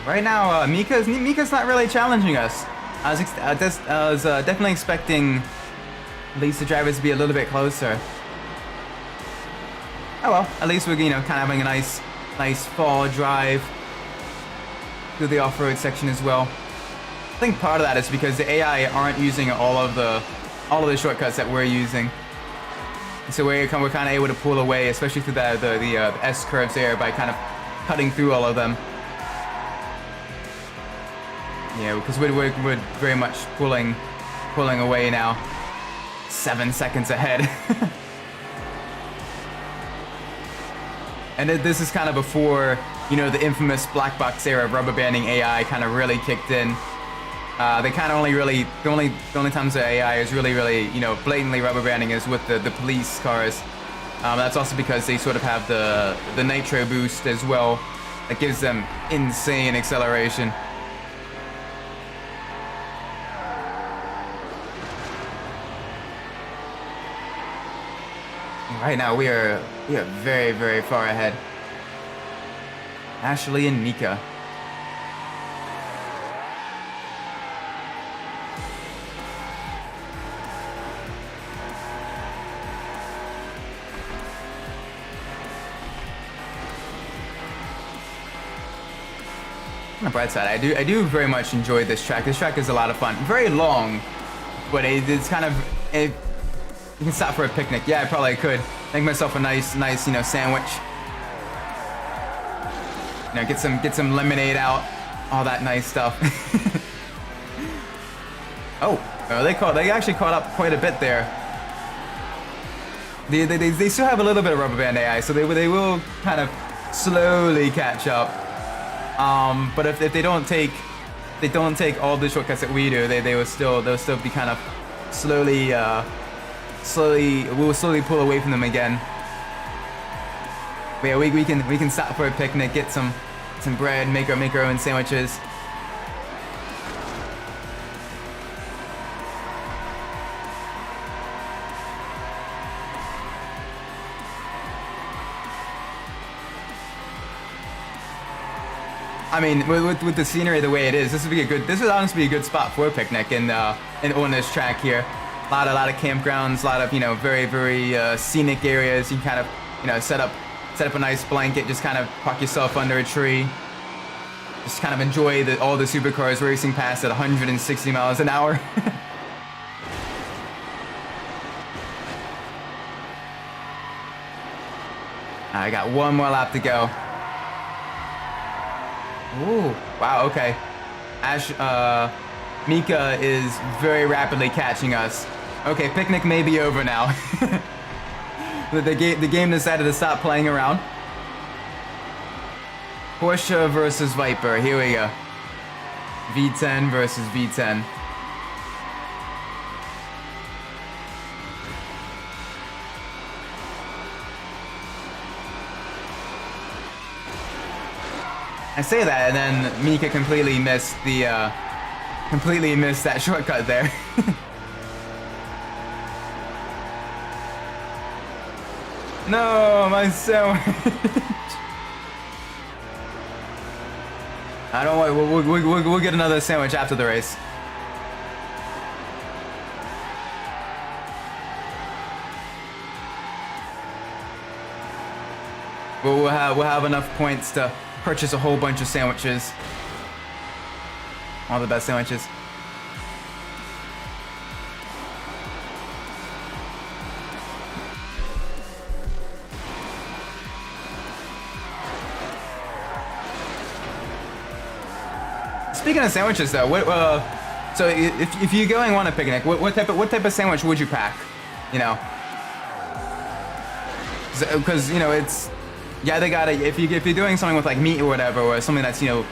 Right now, Mika's not really challenging us. I was definitely expecting at least the drivers to be a little bit closer. Oh well, at least we're kind of having a nice fall drive through the off-road section as well. I think part of that is because the AI aren't using all of the shortcuts that we're using, so we're kind of able to pull away, especially through the S curves there, by kind of cutting through all of them. Yeah, because we're very much pulling away now. 7 seconds ahead. And this is kind of before, the infamous black box era of rubber banding AI kind of really kicked in. They kind of the only times the AI is really, blatantly rubber banding is with the police cars. That's also because they sort of have the nitro boost as well. That gives them insane acceleration. Right now we are very, very far ahead. Ashley and Mika. On the bright side, I do very much enjoy this track. This track is a lot of fun. Very long, but it's kind of you can stop for a picnic. Yeah, I probably could. Make myself a nice, sandwich. Get some lemonade out. All that nice stuff. They actually caught up quite a bit there. They still have a little bit of rubber band AI, so they will kind of slowly catch up. But if they don't take all the shortcuts that we do, they'll still be kind of slowly we'll slowly pull away from them again. But yeah, we can stop for a picnic, get some bread, make our own sandwiches. I mean, with the scenery the way it is, this would honestly be a good spot for a picnic on this track here. A lot of campgrounds, a lot of, you know, very, very scenic areas. You can kind of, you know, set up a nice blanket, just kind of park yourself under a tree. Just kind of enjoy all the supercars racing past at 160 miles an hour. I got one more lap to go. Ooh, wow, okay. Mika is very rapidly catching us. Okay, picnic may be over now. the game decided to stop playing around. Porsche versus Viper, here we go. V10 versus V10. I say that, and then Mika completely missed that shortcut there. No, my sandwich. I don't worry, we'll get another sandwich after the race. We'll have enough points to purchase a whole bunch of sandwiches. All the best sandwiches. Speaking of sandwiches, though, so if you're going on a picnic, what type of sandwich would you pack? You know, because you know it's. Yeah, they gotta. If you're doing something with like meat or whatever, or something that's, you know,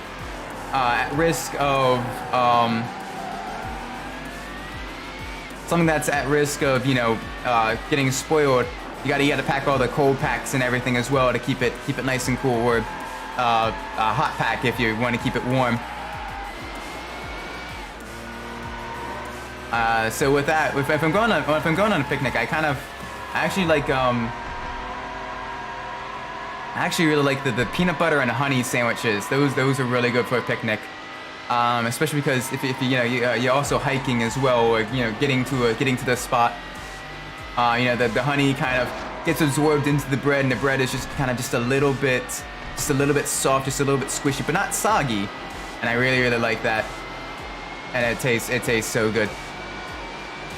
at risk of you know, getting spoiled, you gotta pack all the cold packs and everything as well to keep it nice and cool, or a hot pack if you want to keep it warm. So with that, if I'm going on a picnic, I actually really like the peanut butter and honey sandwiches. Those are really good for a picnic, especially because if you know you're also hiking as well, or you know getting to the spot. You know the honey kind of gets absorbed into the bread, and the bread is just a little bit soft, just a little bit squishy, but not soggy. And I really like that, and it tastes so good.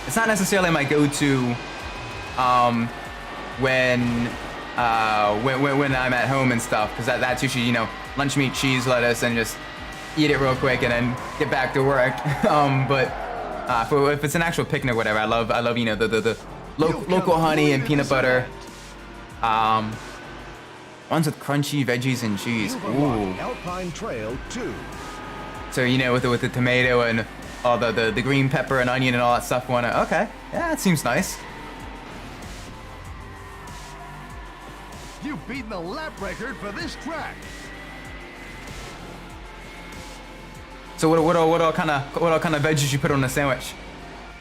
It's not necessarily my go-to when I'm at home and stuff, because that's usually, you know, lunch meat, cheese, lettuce, and just eat it real quick and then get back to work. But if it's an actual picnic or whatever, I love you know the local honey and peanut butter. Ones with crunchy veggies and cheese. Ooh. Alpine Trail 2. So you know with the tomato and all the green pepper and onion and all that stuff. Okay, yeah, that seems nice. You've beaten the lap record for this track. So what all kind of veggies you put on a sandwich?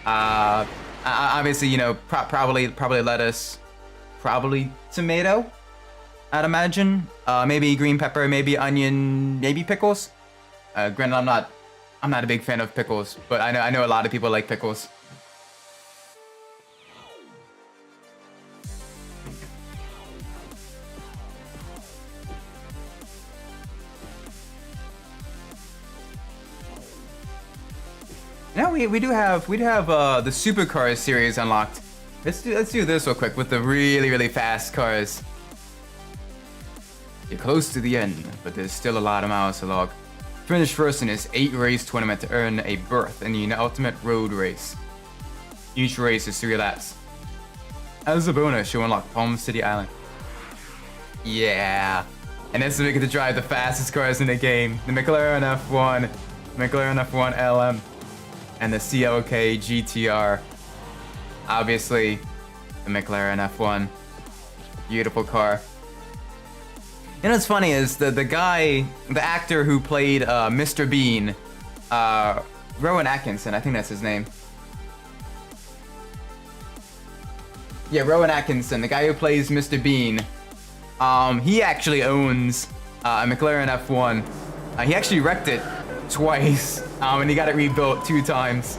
Obviously, you know, probably lettuce, probably tomato, I'd imagine. Maybe green pepper, maybe onion, maybe pickles. Granted, I'm not a big fan of pickles, but I know a lot of people like pickles. Now we do have the supercars series unlocked. Let's do this real quick with the really fast cars. You're close to the end, but there's still a lot of miles to log. Finish first in this 8-race tournament to earn a berth in the ultimate road race. Each race is 3 laps. As a bonus, you'll unlock Palm City Island. Yeah, and this is we get to drive the fastest cars in the game: the McLaren F1, McLaren F1 LM, and the CLK GTR. Obviously, the McLaren F1. Beautiful car. You know what's funny is the actor who played Mr. Bean, Rowan Atkinson, I think that's his name. Yeah, Rowan Atkinson, the guy who plays Mr. Bean. He actually owns a McLaren F1. He actually wrecked it twice, and he got it rebuilt 2 times.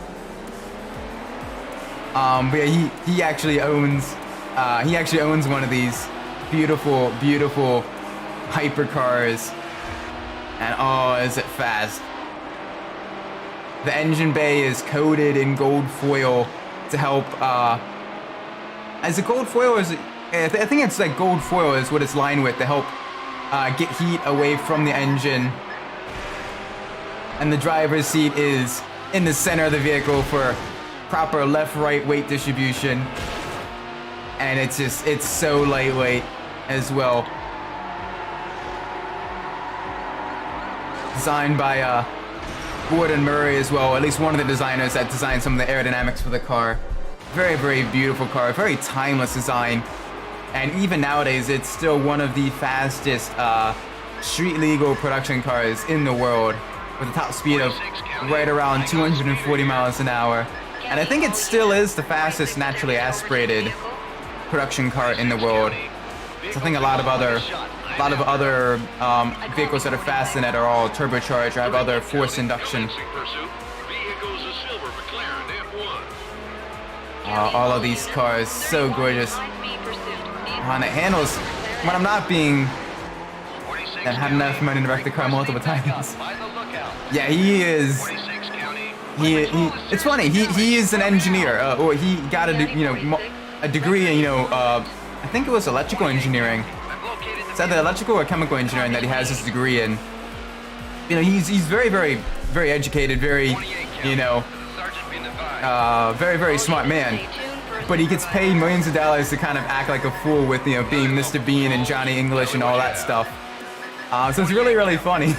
But yeah, he actually owns one of these beautiful, beautiful hypercars. And oh, is it fast! The engine bay is coated in gold foil to help. Is it gold foil? Or is it? I think it's like gold foil is what it's lined with to help get heat away from the engine. And the driver's seat is in the center of the vehicle for proper left-right weight distribution. And it's so lightweight as well. Designed by Gordon Murray as well, at least one of the designers that designed some of the aerodynamics for the car. Very, very beautiful car, very timeless design. And even nowadays, it's still one of the fastest street legal production cars in the world, with a top speed of right around 240 miles an hour. And I think it still is the fastest naturally aspirated production car in the world. So I think a lot of other vehicles that are fast in it are all turbocharged or have other forced induction. All of these cars, so gorgeous. And it handles, when I'm not being, I've had enough money to wreck the car multiple times. Yeah, he is. It's funny. He is an engineer, or he got a degree in I think it was electrical engineering. It's either electrical or chemical engineering that he has his degree in. He's very, very, very educated, very, very, very smart man. But he gets paid millions of dollars to kind of act like a fool with, being Mr. Bean and Johnny English and all that stuff. So it's really, really funny.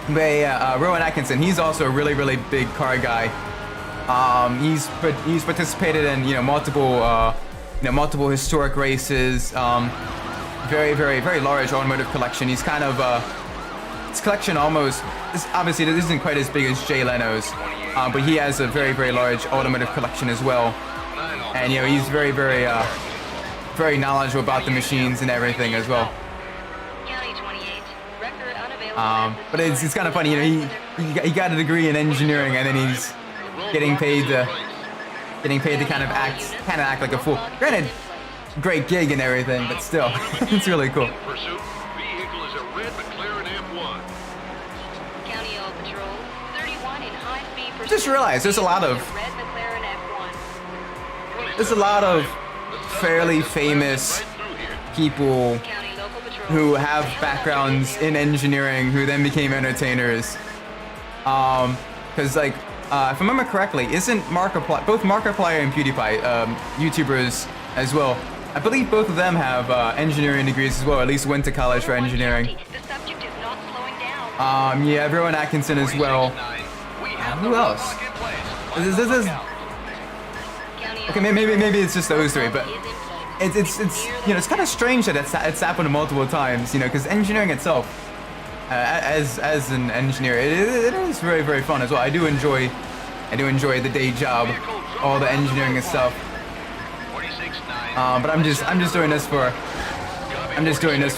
But yeah, Rowan Atkinson, he's also a really, really big car guy. He's participated in, multiple historic races. Very, very, very large automotive collection. He's kind of, his collection obviously it isn't quite as big as Jay Leno's, but he has a very, very large automotive collection as well. And, he's very, very, very knowledgeable about the machines and everything as well. But it's kind of funny, he got a degree in engineering and then he's getting paid to kind of act like a fool. Granted, great gig and everything, but still, it's really cool. Just realized there's a lot of fairly famous people who have backgrounds in engineering who then became entertainers. Because if I remember correctly, isn't both Markiplier and PewDiePie YouTubers as well? I believe both of them have engineering degrees as well, at least went to college for engineering. Yeah, Rowan Atkinson as well. Who else? This is okay. Maybe it's just those three, but it's it's kind of strange that it's happened multiple times, because engineering itself, as an engineer, it is very, very fun as well. I do enjoy the day job, all the engineering and stuff. But I'm just doing this for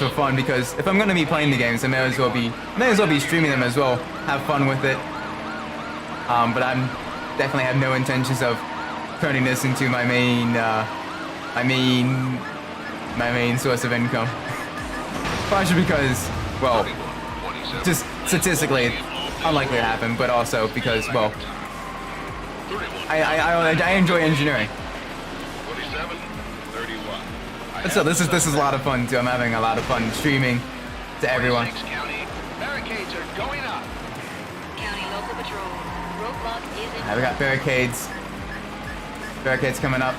fun, because if I'm gonna be playing the games, I may as well be streaming them as well. Have fun with it. But I'm definitely have no intentions of turning this into my main source of income. Partially because, well, just statistically, unlikely to happen, but also because, well, I enjoy engineering. But so this is a lot of fun too. I'm having a lot of fun streaming to everyone. We got barricades. Barricades coming up.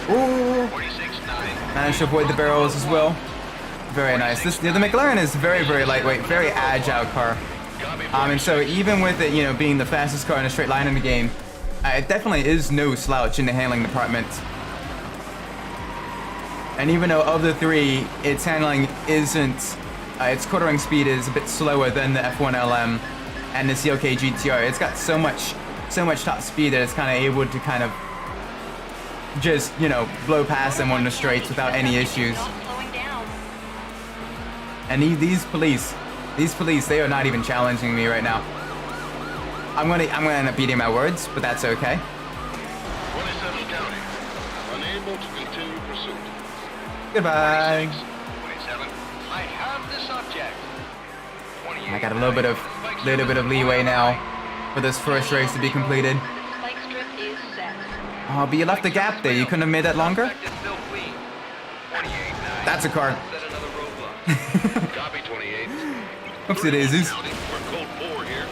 Ooh! Managed to avoid the barrels as well. Very nice. The McLaren is very, very lightweight, very agile car. And so even with it, being the fastest car in a straight line in the game, it definitely is no slouch in the handling department. And even though of the three, its handling isn't, its quartering speed is a bit slower than the F1 LM and the CLK GTR. It's got so much top speed that it's kind of able to kind of just, blow past them on the straights without any issues. And these police, they are not even challenging me right now. I'm gonna end up beating my words, but that's okay. 27 County. Unable to continue pursuit. Goodbye. 27. I have the subject. 28. I got a little bit of leeway now for this first race to be completed. The spike strip is set. Oh, but you left a gap there. You couldn't have made that longer? That's a car. Set another roadblock. Copy 28. Oopsie daisies. County, we're code 4 here.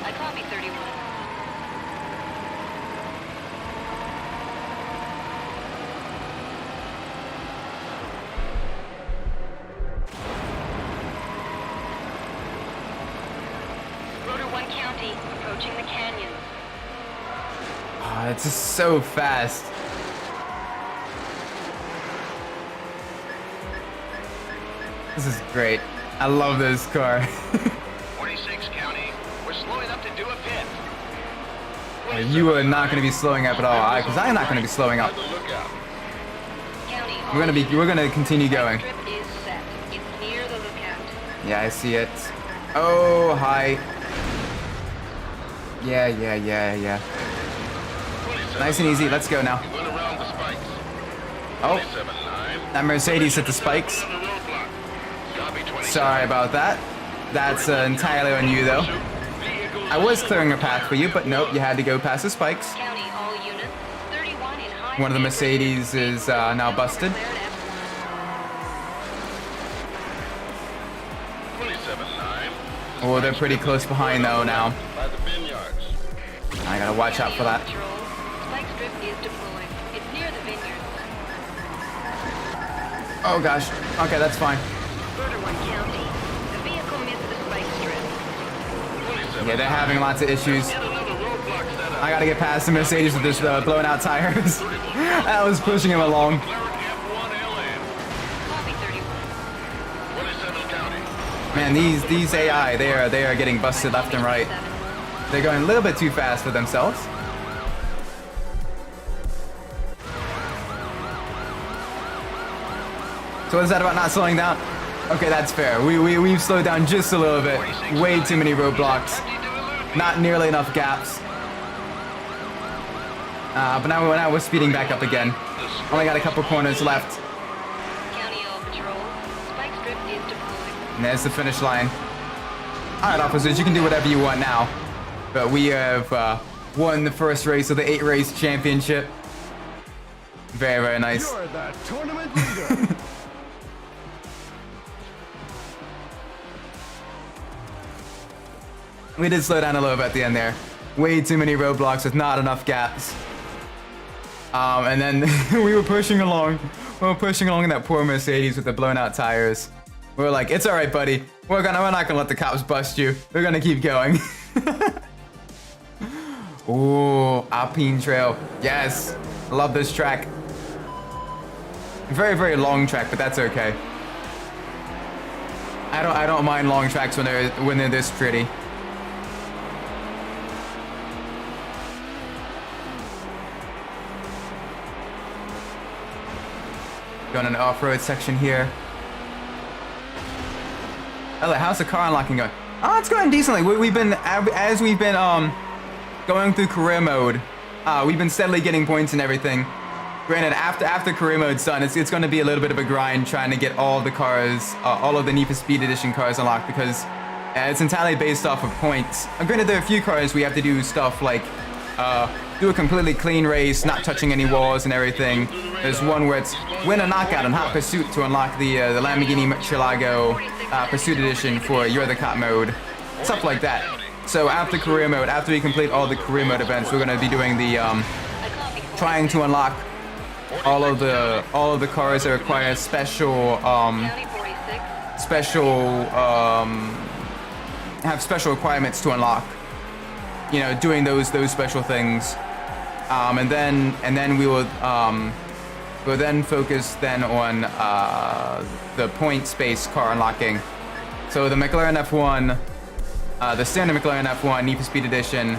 I copy 31. Rotor 1 County, approaching the canyon. Oh, it's just so fast. This is great. I love this car. 46 County, we're slowing up to do a pit. You are not going to be slowing up at all, because I'm not going to be slowing up. On the lookout. County, We're gonna continue going. strip is set. It's near the lookout. Yeah, I see it. Oh, hi. Yeah. Nice and easy. Let's go now. We went around the spikes. Oh, 27-9. that Mercedes hit the spikes. Another roadblock. Copy 27. Sorry about that. That's entirely on you, though. Vehicles I was clearing a path for you, but nope, you had to go past the spikes. County, all units. 31 in high. One of the Mercedes is now busted. 27-9. Oh, they're pretty close behind, though, now. By the vineyards. I gotta watch out for that. Spike strip is deployed. It's near the vineyards. Oh, gosh. Okay, that's fine. Rotor 1 County. The vehicle missed the spike strip. Yeah, they're having lots of issues. Yet another roadblock set up. I gotta get past the Mercedes with this blown out tires. I was pushing him along. Cleric F1LN. Copy 31. 27 County. Man, these AI, they are getting busted left and right. They're going a little bit too fast for themselves. So what is that about not slowing down? Okay, that's fair. We've slowed down just a little bit. Way too many roadblocks. Not nearly enough gaps. But now we're speeding back up again. Only got a couple corners left. County all patrol. Spike strip is deployed. And there's the finish line. Alright, officers, you can do whatever you want now. But we have won the first race of the 8-race championship. Very, very nice. You're the tournament leader. We did slow down a little bit at the end there. Way too many roadblocks with not enough gaps. And then we were pushing along. We were pushing along in that poor Mercedes with the blown out tires. We were like, it's alright, buddy. We're not gonna let the cops bust you. We're gonna keep going. Ooh, Alpine Trail. Yes. Love this track. Very, very long track, but that's okay. I don't mind long tracks when they're this pretty. Going an off-road section here. Ella, how's the car unlocking going? Oh, it's going decently. We've been going through career mode. We've been steadily getting points and everything. Granted, after career mode's done, it's going to be a little bit of a grind trying to get all the cars, all of the Need for Speed Edition cars unlocked because it's entirely based off of points. Granted, there are a few cars we have to do stuff like do a completely clean race, not touching any walls and everything. There's one where it's win a knockout in Hot Pursuit to unlock the Lamborghini Murcielago Pursuit Edition for You're the Cop mode, stuff like that. So after career mode, after we complete all the career mode events, we're going to be doing the trying to unlock all of the cars that require special County 46. have special requirements to unlock. You know, doing those special things, and then we will we'll then focus then on the points-based car unlocking. So the McLaren F1, the standard McLaren F1 Need for Speed Edition,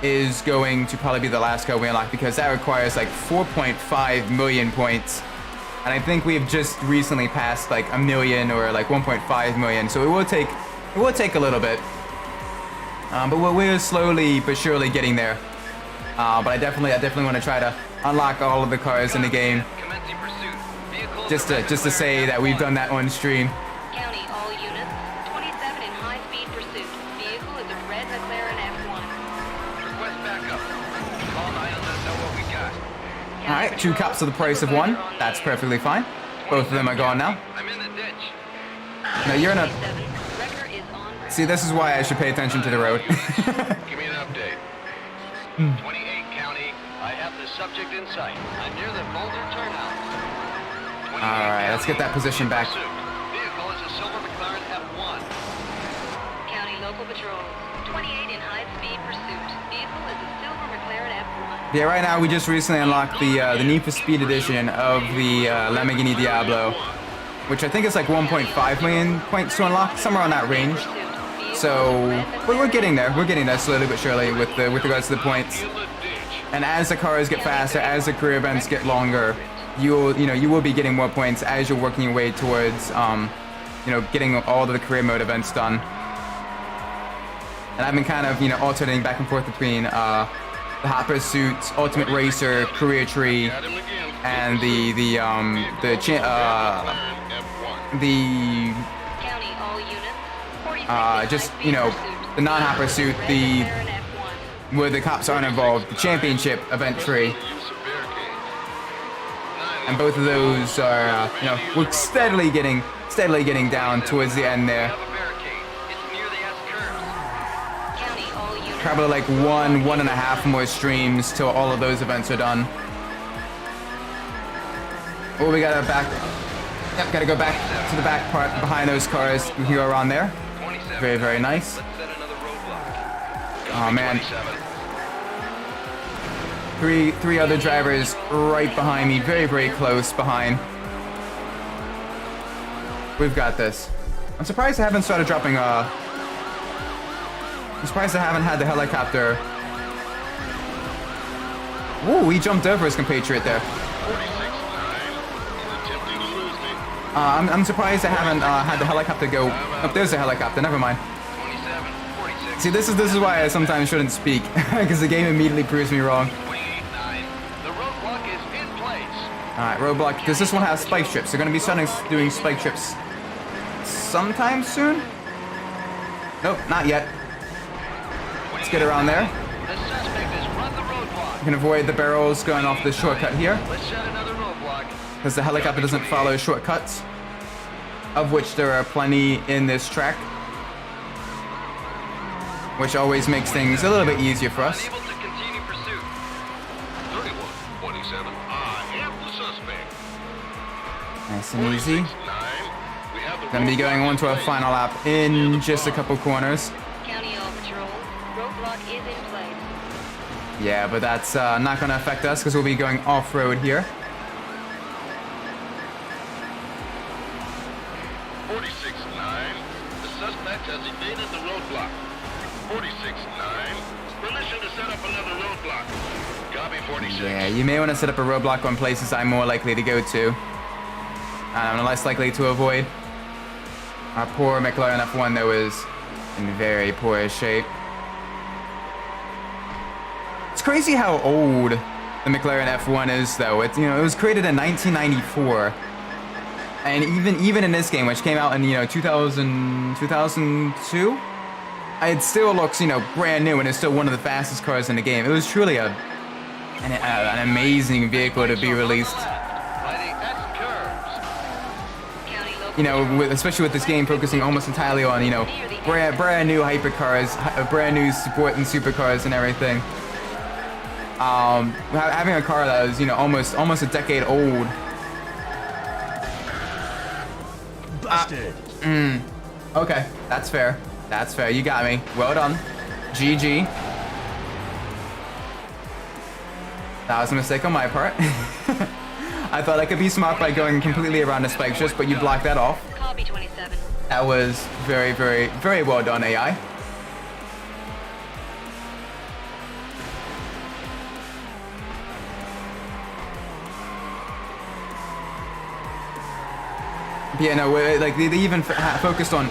is going to probably be the last car we unlock because that requires like 4.5 million points And I think we've just recently passed like 1 million or like 1.5 million. So it will take a little bit. But we're slowly but surely getting there. But I definitely want to try to unlock all of the cars in the game. Commencing pursuit. Vehicle Just to say that we've done that on stream. County, all units. 27 in high-speed pursuit. Vehicle is a red McLaren F1. Request backup. Call 9 and let us know what we got. All right, 2 cups of the price of 1. That's perfectly fine. Both of them are gone now. I'm in the ditch. No, you're in a... 27. Wrecker is on ground. See, this is why I should pay attention to the road. Give me an update. 28 County. I have the subject in sight. I'm near the Boulder turnout. All right, let's get that position back. Vehicle is a silver McLaren F1. County local patrols. 28 in high-speed pursuit. Vehicle is a silver McLaren F1. Yeah, right now we just recently unlocked the Need for Speed edition of the Lamborghini Diablo, which I think is like 1.5 million points to unlock, somewhere on that range. So we're getting there. We're getting there slowly but surely with regards to the points. And as the cars get faster, as the career events get longer, you will be getting more points as you're working your way towards getting all of the career mode events done. And I've been kind of alternating back and forth between the Hot Pursuit, Ultimate Racer, Career Tree, and the County, all units. just the non-Hot Pursuit, where the cops aren't involved, the championship event tree. And both of those are, we're steadily getting down towards the end there. Have a barricade. It's near the S curves. County, all units. Probably like 1.5 more streams till all of those events are done. Oh, we gotta gotta go back to the back part behind those cars. We can go around there. 27. Very, very nice. Let's set another roadblock. Oh man, 27. three other drivers right behind me, very, very close behind. We've got this. I'm surprised I haven't started dropping I'm surprised I haven't had the helicopter. Ooh, he jumped over his compatriot there. 46-9. He's attempting to lose me. I'm surprised I haven't had the helicopter go. Oh, there's a helicopter. Never mind. 27, 46. See, this is why I sometimes shouldn't speak, because the game immediately proves me wrong. 28-9. The roadblock is in place. All right, roadblock. Does this one have spike trips? They're going to be starting doing spike trips sometime soon. Nope, not yet. Let's get around there. The suspect has run the roadblock. We can avoid the barrels going off this shortcut here, Let's set another roadblock. because the helicopter doesn't follow shortcuts, of which there are plenty in this track, which always makes things a little bit easier for us. Unable to continue pursuit. 31-27. I am the suspect. Nice and easy. 46-9. We have the Gonna be going on to our final lap in just a couple corners. County all patrols. Roadblock is in place. Yeah, but that's not gonna affect us because we'll be going off-road here. 46-9. The suspect has evaded the roadblock. 46-9. Permission to set up another roadblock. Copy 46. Yeah, you may want to set up a roadblock on places I'm more likely to go to. I'm less likely to avoid. Our poor McLaren F1 though is in very poor shape. It's crazy how old the McLaren F1 is though. It was created in 1994. And even in this game, which came out in 2002, it still looks brand new, and it's still one of the fastest cars in the game. It was truly an amazing vehicle to be released. By the S curves. County local Especially with this game focusing almost entirely on brand new hypercars, brand new sport and supercars and everything. Having a car that was almost a decade old. Busted. Okay, that's fair. That's fair. You got me. Well done. GG. That was a mistake on my part. I thought I could be smart by going completely around the spike strips, but you blocked that off. Copy 27. That was very, very, very well done, AI. Yeah, no, like they even focused on,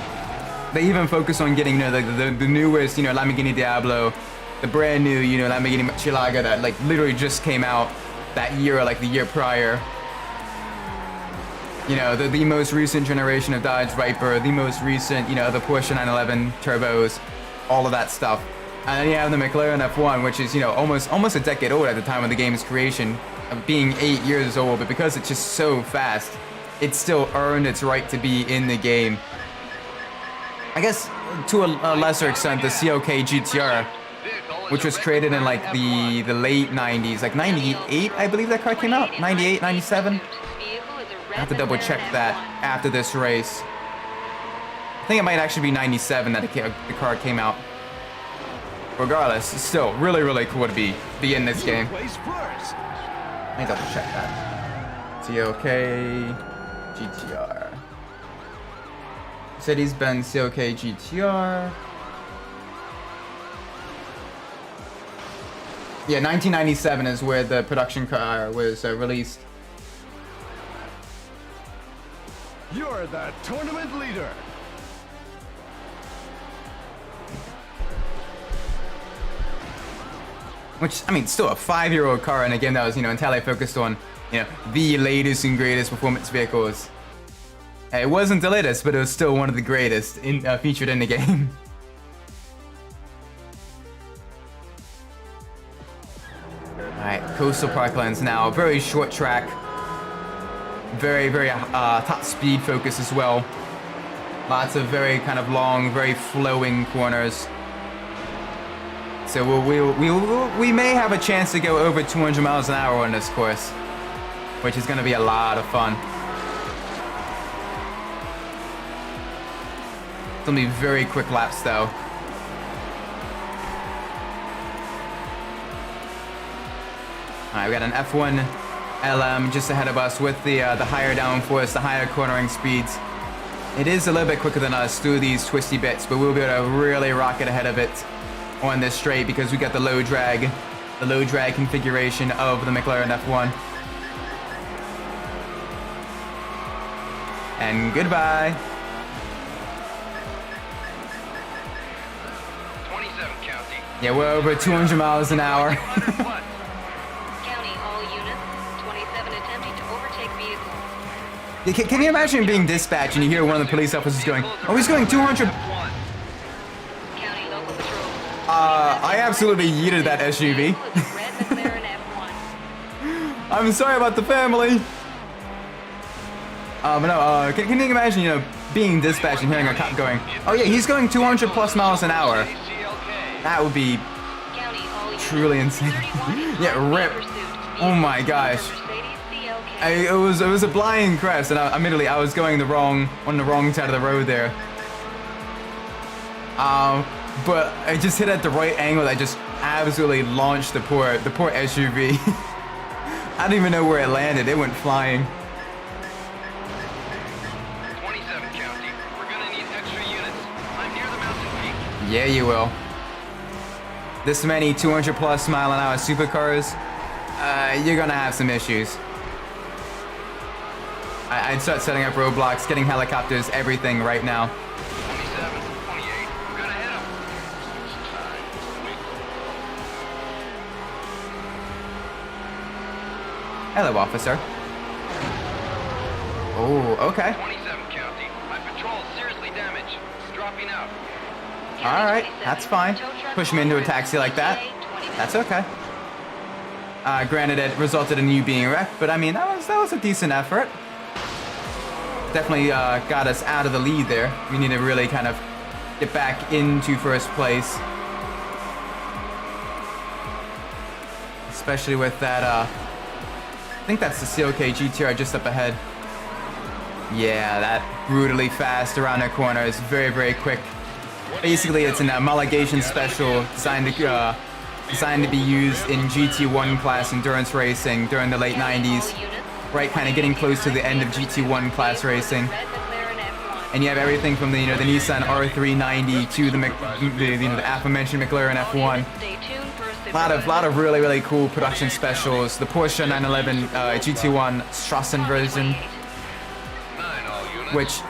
they even focused on getting, you know, the newest, you know, Lamborghini Diablo, the brand new, you know, Lamborghini Murcielago that like literally just came out that year or like the year prior. You know, the most recent generation of Dodge Viper, the most recent, you know, the Porsche 911 turbos, all of that stuff. And then you have the McLaren F1, which is, you know, almost a decade old at the time of the game's creation, of being 8 years old, but because it's just so fast, it still earned its right to be in the game. I guess to a lesser extent, the CLK GTR, which was created in like the late 90s, like 98, I believe that car came out, 98, 97. I have to double check that after this race. I think it might actually be 97 that the car came out. Regardless, it's still really, really cool to be in this game. Let me double check that. CLK GTR. Mercedes-Benz CLK GTR. Yeah, 1997 is where the production car was released. You're the tournament leader. Which, I mean, still a 5-year-old car in a game that was, you know, entirely focused on, you know, the latest and greatest performance vehicles. It wasn't the latest, but it was still one of the greatest featured in the game. Alright, Coastal Parklands now. Very short track. Very, very top speed focus as well. Lots of very kind of long, very flowing corners. So we may have a chance to go over 200 miles an hour on this course, which is going to be a lot of fun. It's going to be very quick laps though. Alright, we got an F1 LM just ahead of us with the higher downforce, the higher cornering speeds. It is a little bit quicker than us through these twisty bits, but we'll be able to really rocket ahead of it on this straight because we got the low drag configuration of the McLaren F1. And goodbye. 27 county. Yeah, we're over 200 miles an hour. County, all units. 27 attempting to overtake vehicle. Can you imagine being dispatched and you hear one of the police officers going, "Oh, he's going 200." County local patrol. I absolutely yeeted that SUV. Red McLaren F1. I'm sorry about the family. But no, can you imagine, you know, being dispatched and hearing a cop going, "Oh yeah, he's going 200 plus miles an hour." That would be County, all units. truly insane. 31 in Yeah, high-speed rip. pursuit. Oh my gosh. Mercedes CLK. It was a blind crash, and admittedly I was going on the wrong side of the road there. But I just hit at the right angle that just absolutely launched the poor SUV. I don't even know where it landed. It went flying. 27 county. We're gonna need extra units. I'm near the mountain peak. Yeah, you will. This many 200 plus mile an hour supercars, you're gonna have some issues. I'd start setting up roadblocks, getting helicopters, everything right now. 27, 28. We're gonna hit them. Hello, officer. Oh, okay. 27 county. My patrol is seriously damaged. Dropping out. All right, that's fine. Push me into a taxi like that. That's okay. Granted, it resulted in you being wrecked, but I mean, that was a decent effort. Definitely got us out of the lead there. We need to really kind of get back into first place. Especially with that, I think that's the CLK GTR just up ahead. Yeah, that brutally fast around the corner is very, very quick. Basically, it's an homologation special designed to be used in GT1 class endurance racing during the late 90s. Right, kind of getting close to the end of GT1 class racing. And you have everything from the the Nissan R390 to the aforementioned McLaren F1. A lot of really, really cool production specials. The Porsche 911 GT1 Strassen version. 9 all units. which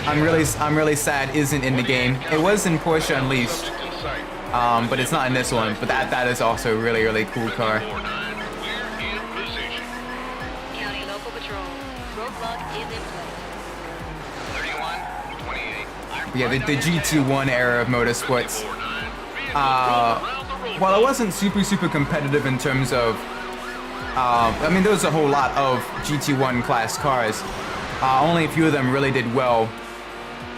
I'm really sad isn't in the game. It was in Porsche Unleashed, Subject in sight. but it's not in this one. But that is also a really cool car. 49, we're in position. County local patrol. Roadblock is in place. 31, 28. Yeah, the GT1 era of motorsports. While it wasn't super competitive in terms of, I mean, there was a whole lot of GT1 class cars. Only a few of them really did well,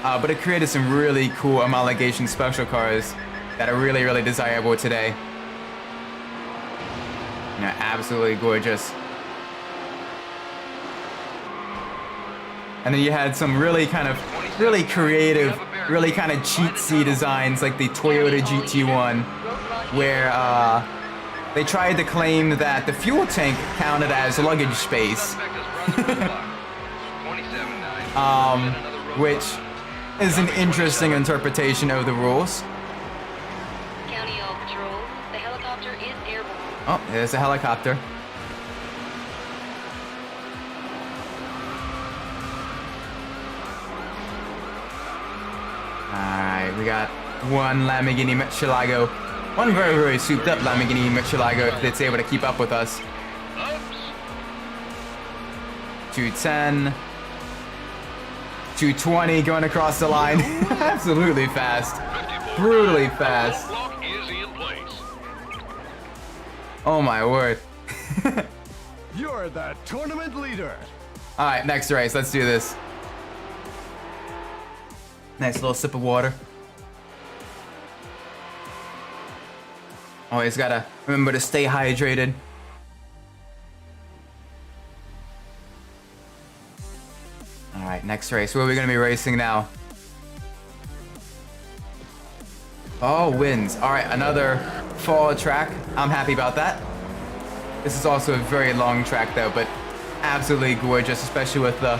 but it created some really cool homologation special cars that are really desirable today. You know, absolutely gorgeous. And then you had some really creative, really kind of cheatsy designs like the Toyota GT1, where they tried to claim that the fuel tank counted as luggage space, which is an interesting interpretation of the rules. County all patrols. The helicopter is airborne. Oh, there's a helicopter. Alright, we got one Lamborghini Murcielago. One very souped up Lamborghini Murcielago if it's able to keep up with us. 210. 220 going across the line. Absolutely fast. Brutally fast. Roadblock is in place. Oh my word. You're the tournament leader. Alright, next race. Let's do this. Nice little sip of water. Always gotta remember to stay hydrated. Alright, next race. Where are we gonna be racing now? Oh, wins. Alright, another fall track. I'm happy about that. This is also a very long track though, but absolutely gorgeous, especially with the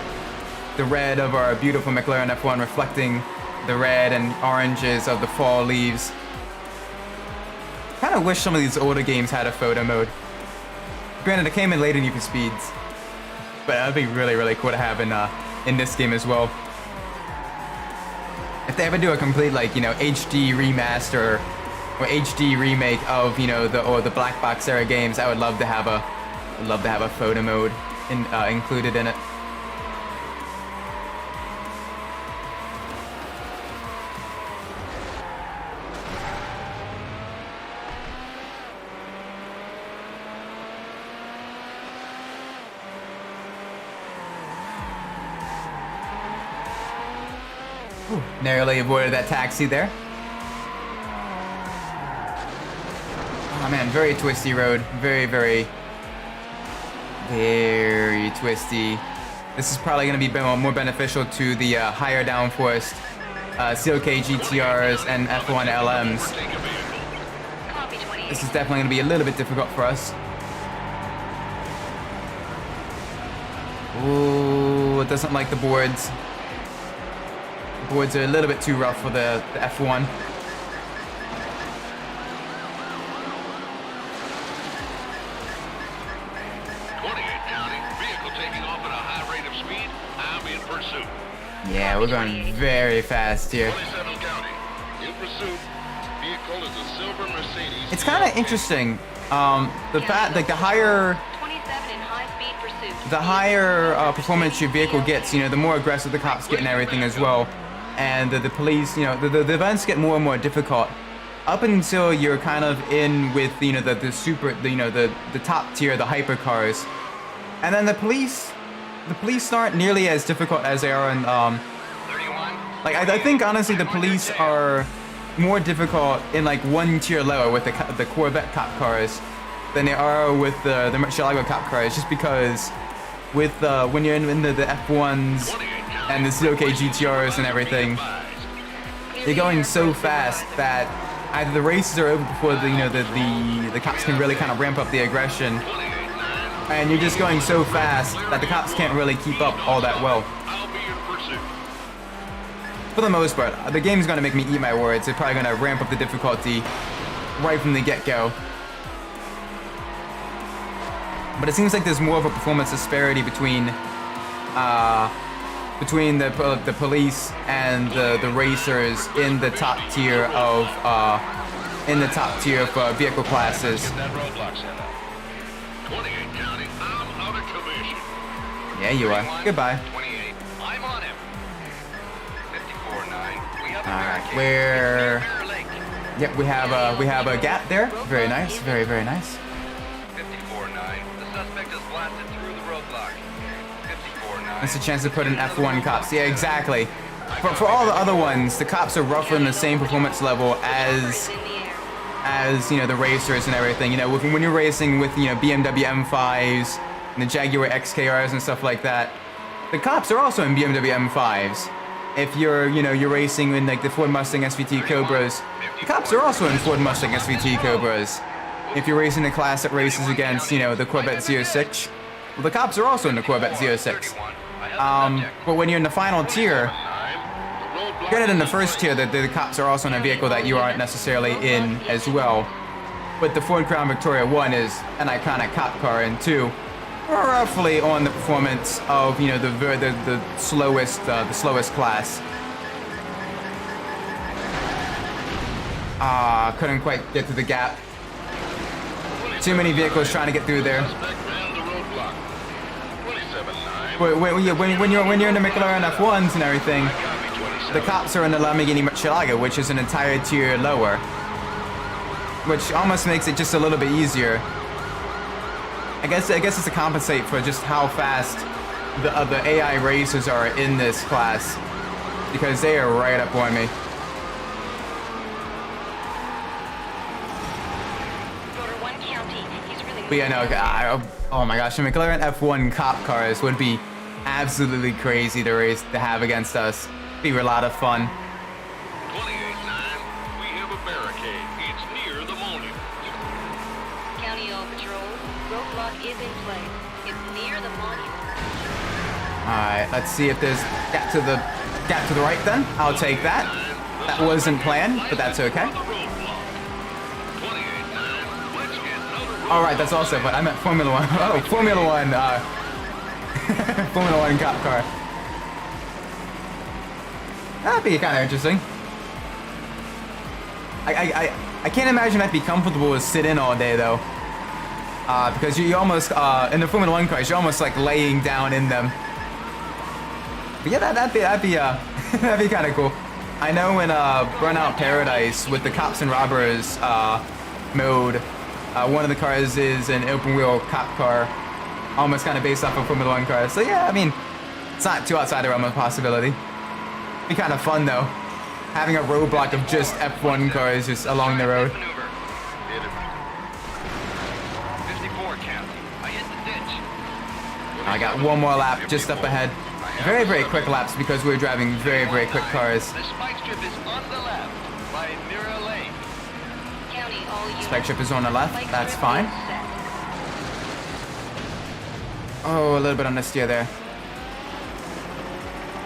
red of our beautiful McLaren F1 reflecting the red and oranges of the fall leaves. Kind of wish some of these older games had a photo mode. Granted, it came in later Need for Speeds, but that'd be really cool to have in this game as well. If they ever do a complete, like, you know, HD remaster or HD remake of, you know, the black box era games, I would love to have a photo mode included in it. Ooh, narrowly avoided that taxi there. Oh man, very twisty road. Very twisty. This is probably going to be more beneficial to the higher downforce CLK GTRs and F1 LMs. Copy 28. This is definitely going to be a little bit difficult for us. Ooh, it doesn't like the boards. The boards are a little bit too rough for the F1. Yeah, we're going very fast here. 27 County, in pursuit. Vehicle is a silver Mercedes. It's kind of interesting. The fact, like, the higher 27 in high-speed pursuit. the higher performance your vehicle gets, you know, the more aggressive the cops get and everything as well. And the police, you know, the events get more and more difficult up until you're kind of in with, you know, the super, you know, the top tier, the hypercars. And then the police aren't nearly as difficult as they are in, 31. like, I think honestly the police are more difficult in like one tier lower with the Corvette cop cars than they are with the Murcielago cop cars, just because with when you're in the F1s and the CLK GTRs and everything, you're going so fast that either the races are over before the cops can really kind of ramp up the aggression, and you're just going so fast that the cops can't really keep up all that well. I'll be in pursuit. For the most part, the game's gonna make me eat my words. They're probably gonna ramp up the difficulty right from the get-go. But it seems like there's more of a performance disparity between between the police and the racers in the top tier of vehicle classes. Get that roadblock set up. 28 County, I'm out of commission. Yeah, you are. 31, Goodbye. 28, I'm on him. 54-9, we have a All right, barricade. where? It's near Bear Lake. Yep, we have a gap there. Very nice. Very nice. 54-9, the suspect has blasted through the roadblock. 54-9. That's a chance to put in F1 cops. Yeah, exactly. For all the other ones, the cops are roughly in the same performance level as you know, the racers and everything. You know, when you're racing with, you know, BMW M5s and the Jaguar XKRs and stuff like that, the cops are also in BMW M5s. If you're racing in like the Ford Mustang SVT Cobras, the cops are also in Ford Mustang SVT Cobras. If you're racing the classic races against, you know, the Corvette Z06, well, the cops are also in the Corvette Z06. But when you're in the final tier, granted in the first tier, the cops are also in a vehicle that you aren't necessarily in as well. But the Ford Crown Victoria 1 is an iconic cop car, and 2 are roughly on the performance of, you know, the slowest class. Couldn't quite get to the gap. Too many vehicles trying to get through there. When you're in the McLaren F1s and everything, the cops are in the Lamborghini Murcielago, which is an entire tier lower, which almost makes it just a little bit easier. I guess it's to compensate for just how fast the AI racers are in this class, because they are right up on me. But yeah, no, oh my gosh, the McLaren F1 cop cars would be absolutely crazy to have against us. Be a lot of fun. 28-9, we have a barricade. It's near the monument. County All Patrols, roadblock is in place. It's near the monument. Alright, let's see if there's gap to the right then. I'll take that. That wasn't planned, but that's okay. Alright, that's also fun. I meant Formula 1. Oh, Formula 1, Formula 1 cop car. That'd be kind of interesting. I can't imagine I'd be comfortable to sit in all day though, because you almost in the Formula 1 cars you're almost like laying down in them. But yeah, that'd be that'd be kind of cool. I know in Burnout Paradise with the cops and robbers mode, one of the cars is an open wheel cop car, almost kind of based off of Formula 1 cars. So yeah, I mean, it's not too outside the realm of possibility. Be kind of fun though, having a roadblock of just F1 cars just along the road. 54 County, I hit the ditch. I got one more lap just up ahead. Very quick laps because we're driving very quick cars. The spike strip is on the left by Mirror Lake. County All units. Spike strip is on the left, Spike that's strip fine. is set. Oh, a little bit on the steer there.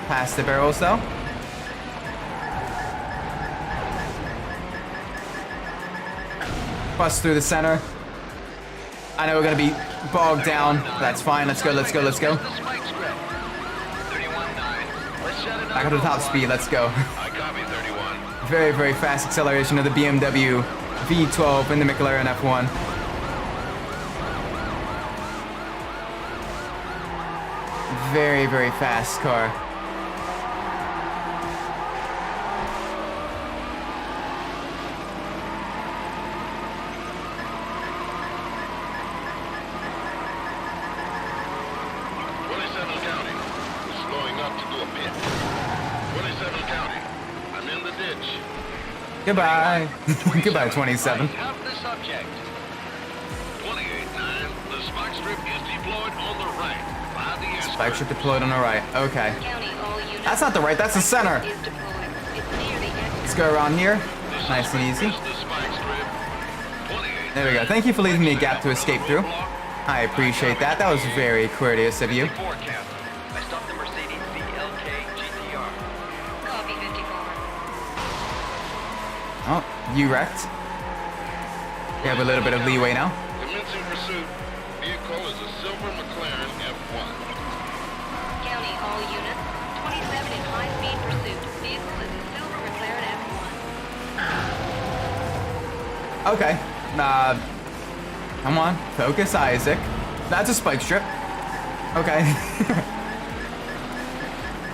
Past the barrels though. Bust through the center. I know we're gonna be bogged down. That's fine. Let's go. The spike strip. 31-9. Let's shut it Back up to top speed. Let's go. I copy 31. Very fast acceleration of the BMW V12 in the McLaren F1. Very fast car. Goodbye. Goodbye, 27. Have the subject. 28-9. The spike strip is deployed on the right. By the Spike strip deployed on the right. Okay. County All units. That's not the right, that's the center. Is deployed. It's near the exit. Let's go around here. Nice and easy. The spike strip. 28. There we go. Thank you for leaving me a gap to escape through. I appreciate that. That was very courteous of you. 54 County. I stopped the Mercedes CLK GTR. Copy 54. Oh, you wrecked. We have a little bit of leeway now. Commencing pursuit. Vehicle is a silver McLaren F1. County All units. 27 in high-speed pursuit. Vehicle is a silver McLaren F1. Okay. Come on. Focus, Isaac. That's a spike strip. Okay.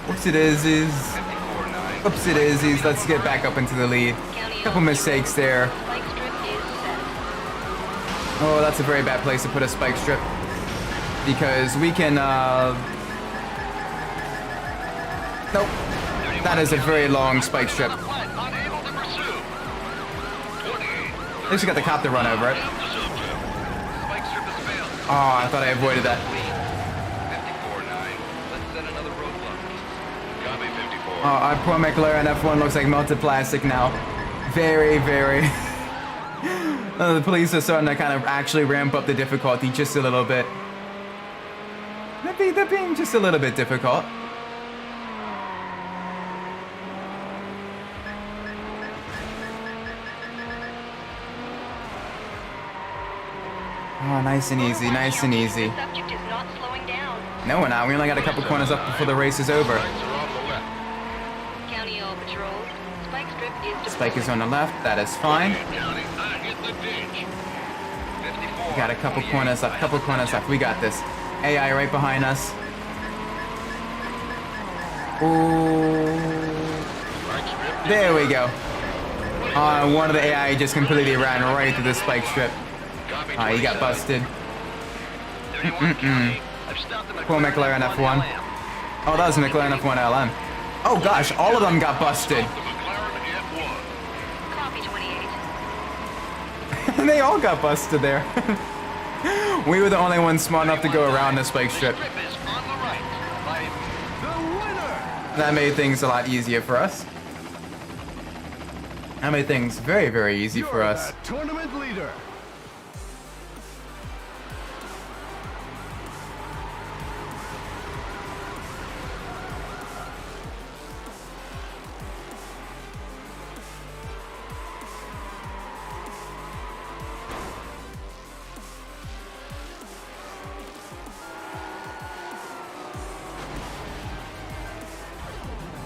Whoopsie daisies. 54.9. Whoopsie daisies. Let's get back up into the lead. Couple mistakes there. Spike strip is set. Oh, that's a very bad place to put a spike strip. Because we can, Nope. That is a very long spike strip. Unable to pursue. 28. At least we got the cop to run over it. Spike strip has failed. Oh, I thought I avoided that. 54.9. Let's set another roadblock. Copy 54. Oh, our poor McLaren F1 looks like melted plastic now. Very, very. The police are starting to kind of actually ramp up the difficulty just a little bit. They're being just a little bit difficult. Oh, nice and easy, nice and easy. The subject is not slowing down. No, we're not. We only got a couple corners up before the race is over. Lights are off the left. County all patrols. Spike strip is deployed. Spike is on the left. That is fine. County, I hit the ditch. 54. We got a couple corners left. Couple corners left. We got this. AI right behind us. Ooh. There we go. One of the AI just completely ran right through the spike strip. He got busted. Poor McLaren F1. Oh, that was a McLaren F1 LM. Oh gosh, all of them got busted. Copy 28. They all got busted there. We were the only ones smart enough to go around the spike strip. The winner! That made things a lot easier for us. That made things very, very easy for You're us. the tournament leader.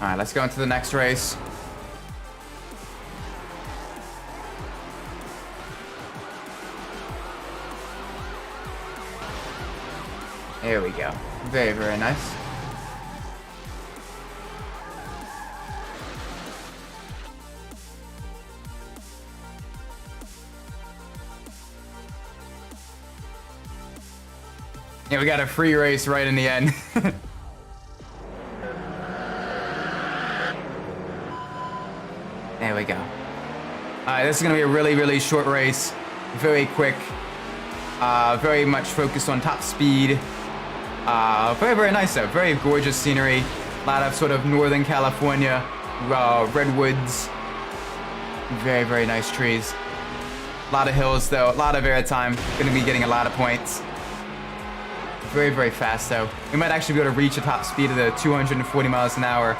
All right, let's go into the next race. Here we go. Very, very nice. Yeah, we got a free race right in the end. There we go. Alright, this is gonna be a really, really short race. Very quick. Very much focused on top speed. Very, very nice though. Very gorgeous scenery. A lot of sort of Northern California redwoods. Very, very nice trees. A lot of hills though. A lot of airtime. Gonna be getting a lot of points. Very, very fast though. We might actually be able to reach a top speed of the 240 miles an hour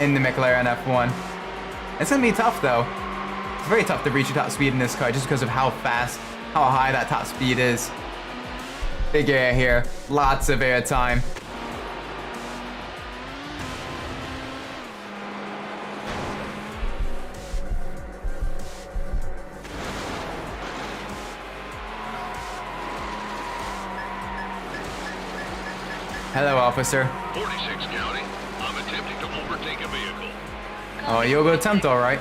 in the McLaren F1. It's gonna be tough though. It's very tough to reach a top speed in this car just because of how fast, how high that top speed is. Big air here, lots of air time. Hello, officer. 46 County. I'm attempting to overtake a vehicle. Oh, you'll go attempt, all right.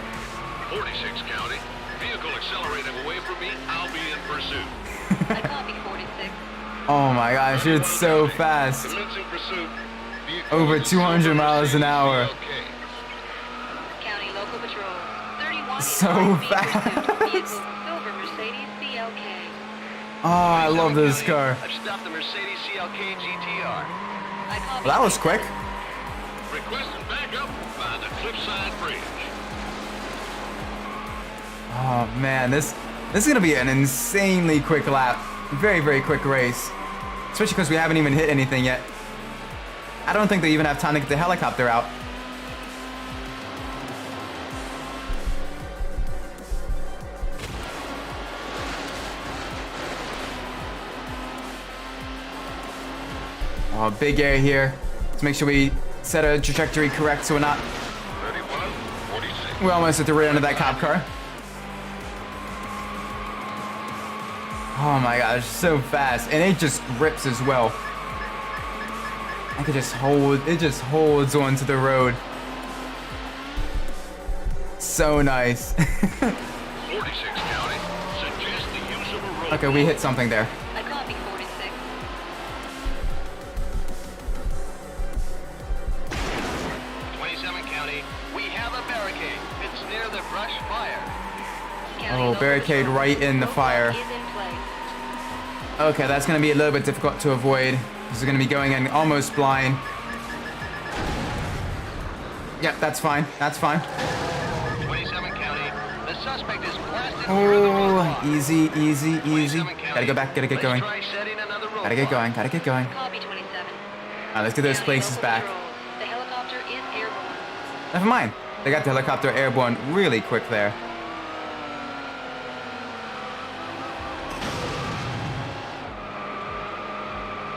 46 County. Vehicle accelerating away from me. I'll be in pursuit. I copy 46. Oh my gosh, it's so fast. Commencing pursuit. Vehicle Over is 200 miles an hour. Okay. County local patrol. 31 So in high-speed fast. pursuit. Vehicle silver Mercedes CLK. Oh, I love this car. I've stopped the Mercedes CLK GTR. I copy. Well, that was quick. Requesting backup by the Cliffside Bridge. Oh man, this is gonna be an insanely quick lap. Very, very quick race. Especially because we haven't even hit anything yet. I don't think they even have time to get the helicopter out. Oh, big air here. Let's make sure we set our trajectory correct so we're not. 31, 46. We're almost at the rear end of that cop car. Oh my gosh, so fast. And it just rips as well. I could just hold, it just holds onto the road. So nice. 46 County. Suggest the use of a road. Okay, we hit something there. I copy 46. 27 County. We have a barricade. It's near the brush fire. County Oh, local barricade patrol. right in the Roadblock fire. is in place. Okay, that's gonna be a little bit difficult to avoid. This is gonna be going in almost blind. Yep, that's fine. That's fine. 27 County. The suspect is blasted through the Oh, roadblock. easy, easy, easy. 27 County. Gotta go back, gotta get going. Let's try setting another Gotta get roadblock. going, gotta get going. Copy 27. Alright, let's get those County places local back. patrol. The helicopter is airborne. Never mind. They got the helicopter airborne really quick there.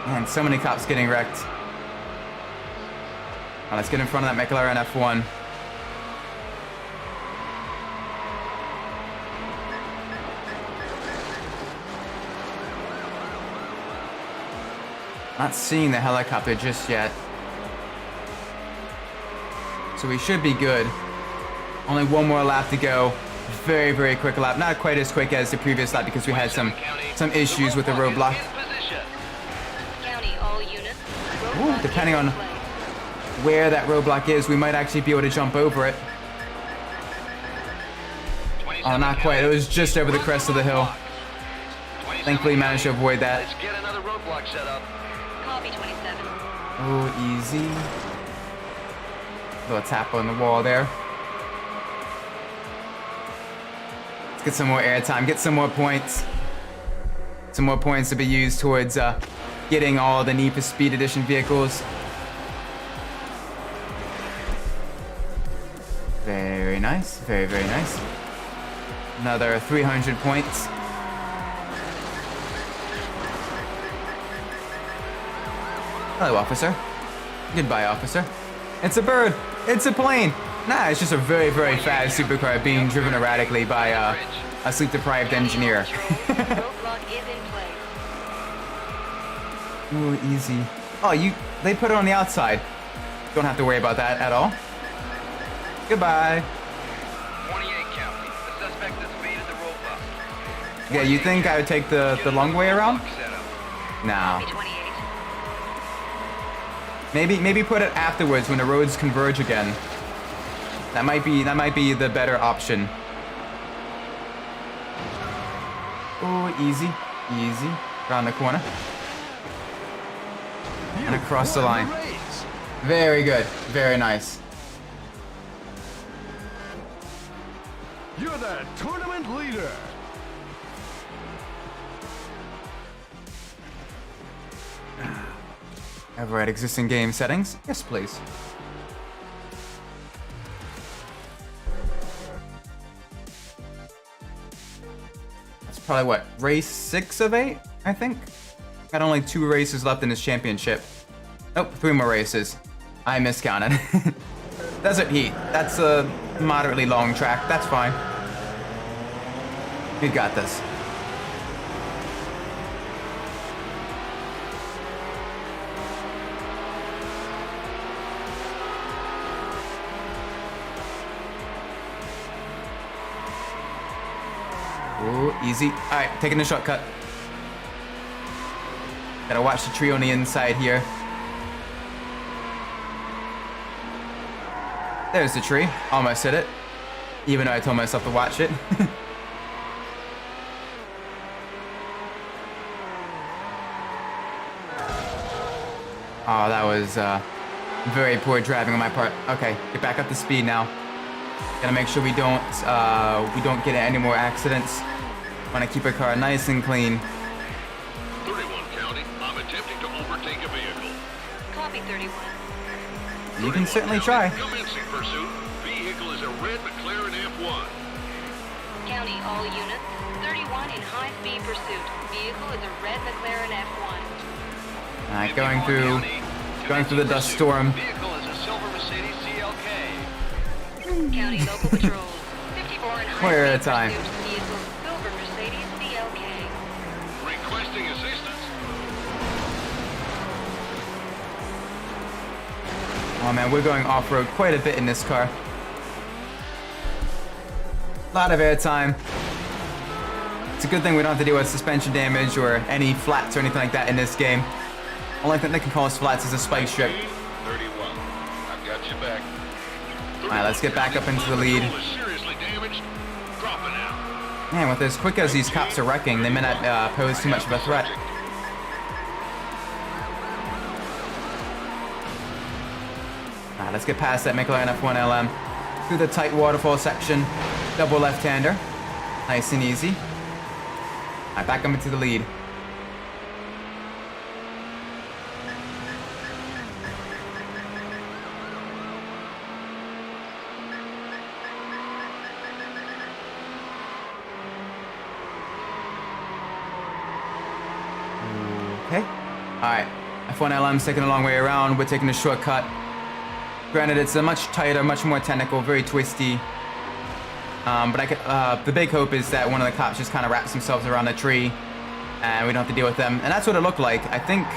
Man, so many cops getting wrecked. Alright, let's get in front of that McLaren F1. Not seeing the helicopter just yet. So we should be good. Only one more lap to go. Very, very quick lap. Not quite as quick as the previous lap because we had some issues with the roadblock. Is in position. County, all units. Ooh, Roadblock depending is in on place. where that roadblock is, we might actually be able to jump over it. 27 Oh, not quite. It was just over the crest of the hill. 27 Thankfully, managed to avoid that. Let's get another roadblock set up. Copy 27. Oh, easy. Little tap on the wall there. Let's get some more airtime. Get some more points. Some more points to be used towards getting all the Need for Speed Edition vehicles. Very nice. Very, very nice. Another 300 points. Hello, officer. Goodbye, officer. It's a bird. It's a plane. Nah, it's just a very, very fast supercar being driven erratically by a sleep-deprived engineer. Roadblock is in place. Ooh, easy. Oh, they put it on the outside. Don't have to worry about that at all. Goodbye. 28 County. The suspect has evaded the roadblock. Yeah, you think I would take the long way around? Set up. No. Copy 28. Maybe put it afterwards when the roads converge again. That might be the better option. Oh, easy, easy. Around the corner. And across the line. Very good. Very nice. You're the tournament leader. Override existing game settings? Yes, please. That's probably what, race 6 of 8, I think? Got only 2 races left in this championship. Nope, 3 more races. I miscounted. Desert Heat. That's a moderately long track. That's fine. We got this. Ooh, easy. Alright, taking the shortcut. Gotta watch the tree on the inside here. There's the tree. Almost hit it. Even though I told myself to watch it. Oh, that was very poor driving on my part. Okay, get back up to speed now. Gotta make sure we don't get any more accidents. Want to keep our car nice and clean. 31 County. I'm attempting to overtake a vehicle. Copy 31. You can 31 certainly County, try. Commencing pursuit. Vehicle is a red McLaren F1. County, all units. 31 in high-speed pursuit. Vehicle is a red McLaren F1. Alright, going through the dust storm. Vehicle is a silver Mercedes CLK. County local patrols. 54 in One at a high-speed time. pursuit. Vehicle silver Mercedes CLK. Requesting assistance. Oh man, we're going off-road quite a bit in this car. A lot of airtime. It's a good thing we don't have to deal with suspension damage or any flats or anything like that in this game. Only thing that can cause flats is a spike strip. 31. I've got you back. Alright, let's get back up into the lead. Control is seriously damaged. Dropping out. Man, with as quick as these cops are wrecking, they may not pose too much of a threat. Alright, let's get past that McLaren F1 LM. Through the tight waterfall section. Double left-hander. Nice and easy. Alright, back up into the lead. Okay. Alright. F1 LM's taking a long way around. We're taking a shortcut. Granted, it's a much tighter, much more technical, very twisty. But the big hope is that one of the cops just kind of wraps themselves around a tree and we don't have to deal with them. And that's what it looked like. I think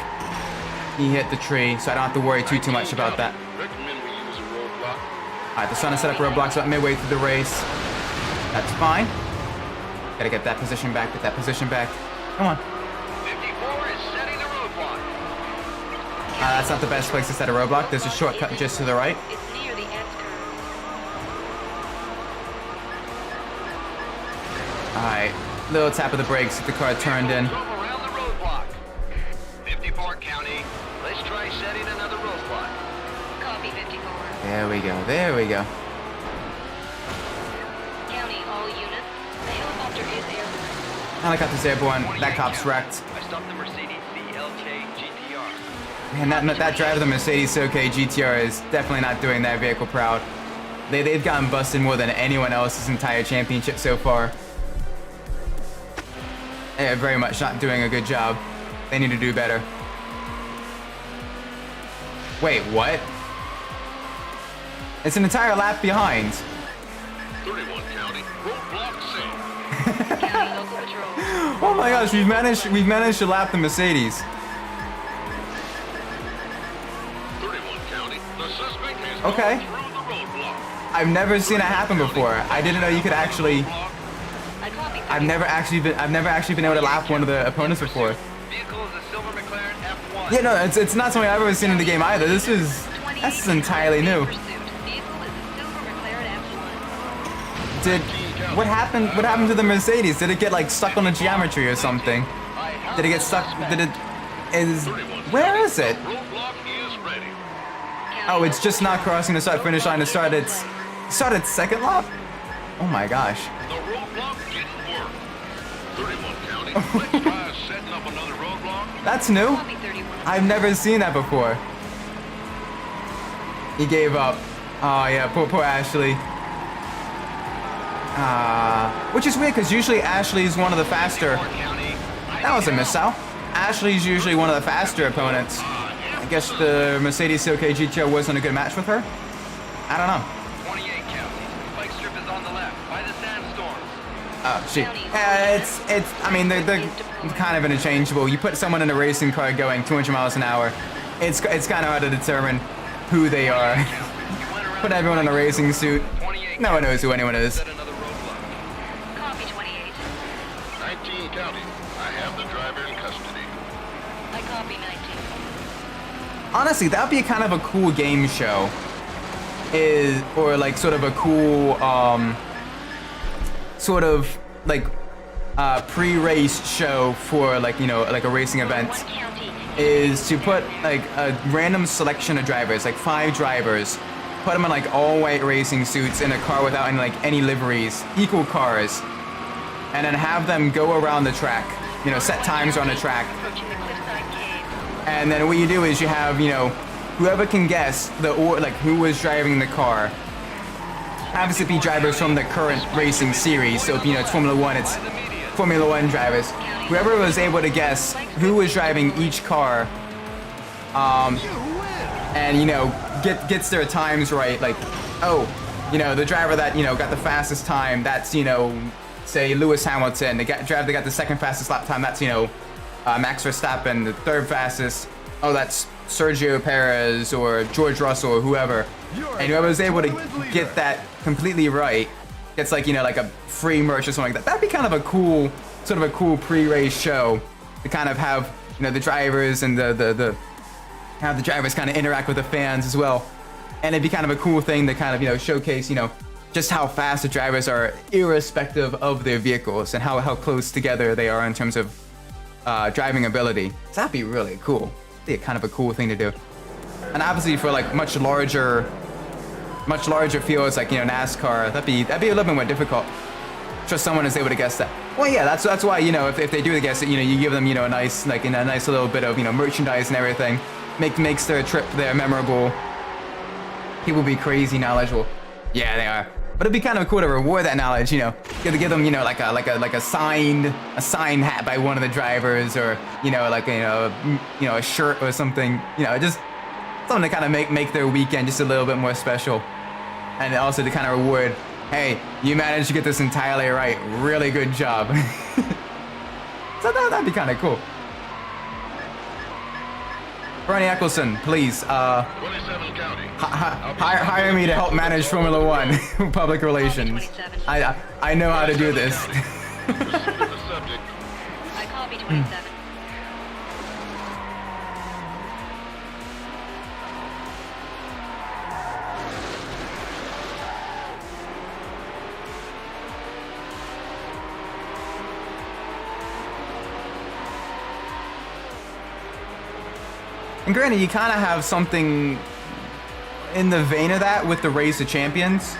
he hit the tree, so I don't have to worry too much about that. Recommend we use a roadblock. Alright, the sun has set up roadblocks about midway through the race. That's fine. Gotta get that position back, get that position back. Come on. 54 is setting the roadblock. That's not the best place to set a roadblock. There's a shortcut just to the right. It's near the S curve. Alright, little tap of the brakes if the car turned in. Drove around the roadblock. 54 County. Let's try setting another roadblock. Copy 54. There we go, there we go. County, all units. The helicopter is airborne. Helicopter's airborne, that cop's wrecked. I stopped the Mercedes CLK GTR. Man, that driver of the Mercedes CLK GTR is definitely not doing that vehicle proud. They've gotten busted more than anyone else's entire championship so far. They're very much not doing a good job. They need to do better. Wait, what? It's an entire lap behind. 31 County. Roadblock set. County local patrol. Oh my gosh, we've managed to lap the Mercedes. 31 County. The suspect has Okay. gone through the roadblock. I've never seen it happen before. I didn't know you could actually. I copy. I've never actually been able to lap one of the opponents before. Vehicle is a silver McLaren F1. Yeah, no, it's not something I've ever seen in the game either. This is entirely new. Vehicle is a silver McLaren F1. What happened to the Mercedes? Did it get like stuck on the geometry or something? Did it get stuck? Where is it? Roadblock is ready. Oh, it's just not crossing the start-finish line to start its second lap? Oh my gosh. The roadblock didn't work. 31 County. Let's try setting up another roadblock. That's new. Copy 31. I've never seen that before. He gave up. Oh yeah, poor Ashley. Which is weird because usually Ashley's one of the faster. That was a missile. Ashley's usually one of the faster opponents. I guess the Mercedes CLK GTR wasn't a good match with her. I don't know. 28 County. Spike strip is on the left by the sandstorms. Oh, shit. I mean, they're kind of interchangeable. You put someone in a racing car going 200 miles an hour, it's kind of hard to determine who they are. Put everyone in a racing suit, no one knows who anyone is. Set another roadblock. Copy 28. 19 County. I have the driver in custody. I copy 19. Honestly, that would be kind of a cool game show. Or like sort of a cool, sort of like pre-race show for like, you know, like a racing event. One county. Is to put like a random selection of drivers, like 5 drivers, put them in like all white racing suits in a car without any liveries, equal cars, and then have them go around the track, you know, set times on the track. Approaching the cliffside cave. And then what you do is you have, you know, whoever can guess who was driving the car. Obviously be drivers from the current racing series, so if you know it's Formula 1, it's Formula 1 drivers. Whoever was able to guess who was driving each car, and gets their times right. Like, oh, the driver that got the fastest time, that's say Lewis Hamilton. The driver that got the second fastest lap time, that's Max Verstappen. The third fastest, oh, that's Sergio Perez or George Russell or whoever. And whoever's able to get that completely right gets like a free merch or something like that. That'd be kind of a cool pre-race show to kind of have the drivers and the have the drivers kind of interact with the fans as well. And it'd be kind of a cool thing to kind of showcase just how fast the drivers are irrespective of their vehicles and how close together they are in terms of driving ability. So that'd be really cool. Be kind of a cool thing to do. And obviously for like much larger fields like NASCAR, that'd be a little bit more difficult. Just someone is able to guess that. Well, yeah, that's why if they do guess it, you give them a nice little bit of merchandise and everything, makes their trip there memorable. People be crazy knowledgeable. Yeah, they are. But it'd be kind of cool to reward that knowledge. Give them like a signed hat by one of the drivers, or a shirt or something. Just something to kind of make their weekend just a little bit more special, and also to kind of reward. Hey, you managed to get this entirely right. Really good job. So that'd be kind of cool. Bernie Eccleston, please, 27 County. hire me to help manage Formula One public relations. I know how to do this. I copy 27. And granted, you kind of have something in the vein of that with the Race of Champions,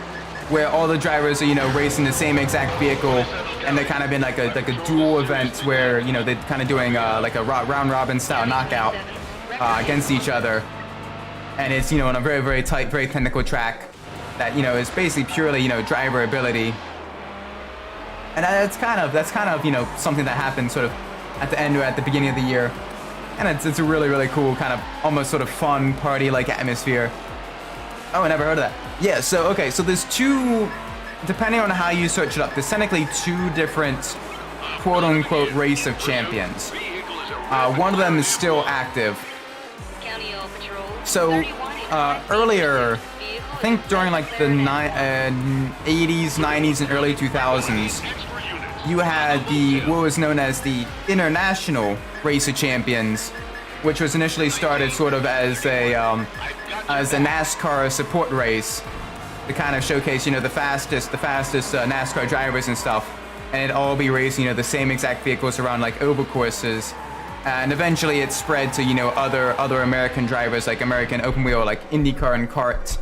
where all the drivers are, racing the same exact vehicle, and they're kind of in like a dual event where, they're kind of doing like a round robin style knockout against each other. And it's, on a very, very tight, very technical track that, is basically purely, driver ability. And that's kind of, something that happens sort of at the end or at the beginning of the year. And it's a really, really cool kind of almost sort of fun party-like atmosphere. Oh, I never heard of that. Yeah, so there's two, depending on how you search it up, there's technically two different quote-unquote Race of Champions. One of them is still active. So earlier, I think during like the 80s, 90s, and early 2000s, you had what was known as the International Race of Champions, which was initially started sort of as a NASCAR support race to kind of showcase, the fastest NASCAR drivers and stuff, and it'd all be racing, the same exact vehicles around like oval courses, and eventually it spread to, other American drivers like American open wheel, like IndyCar and kart,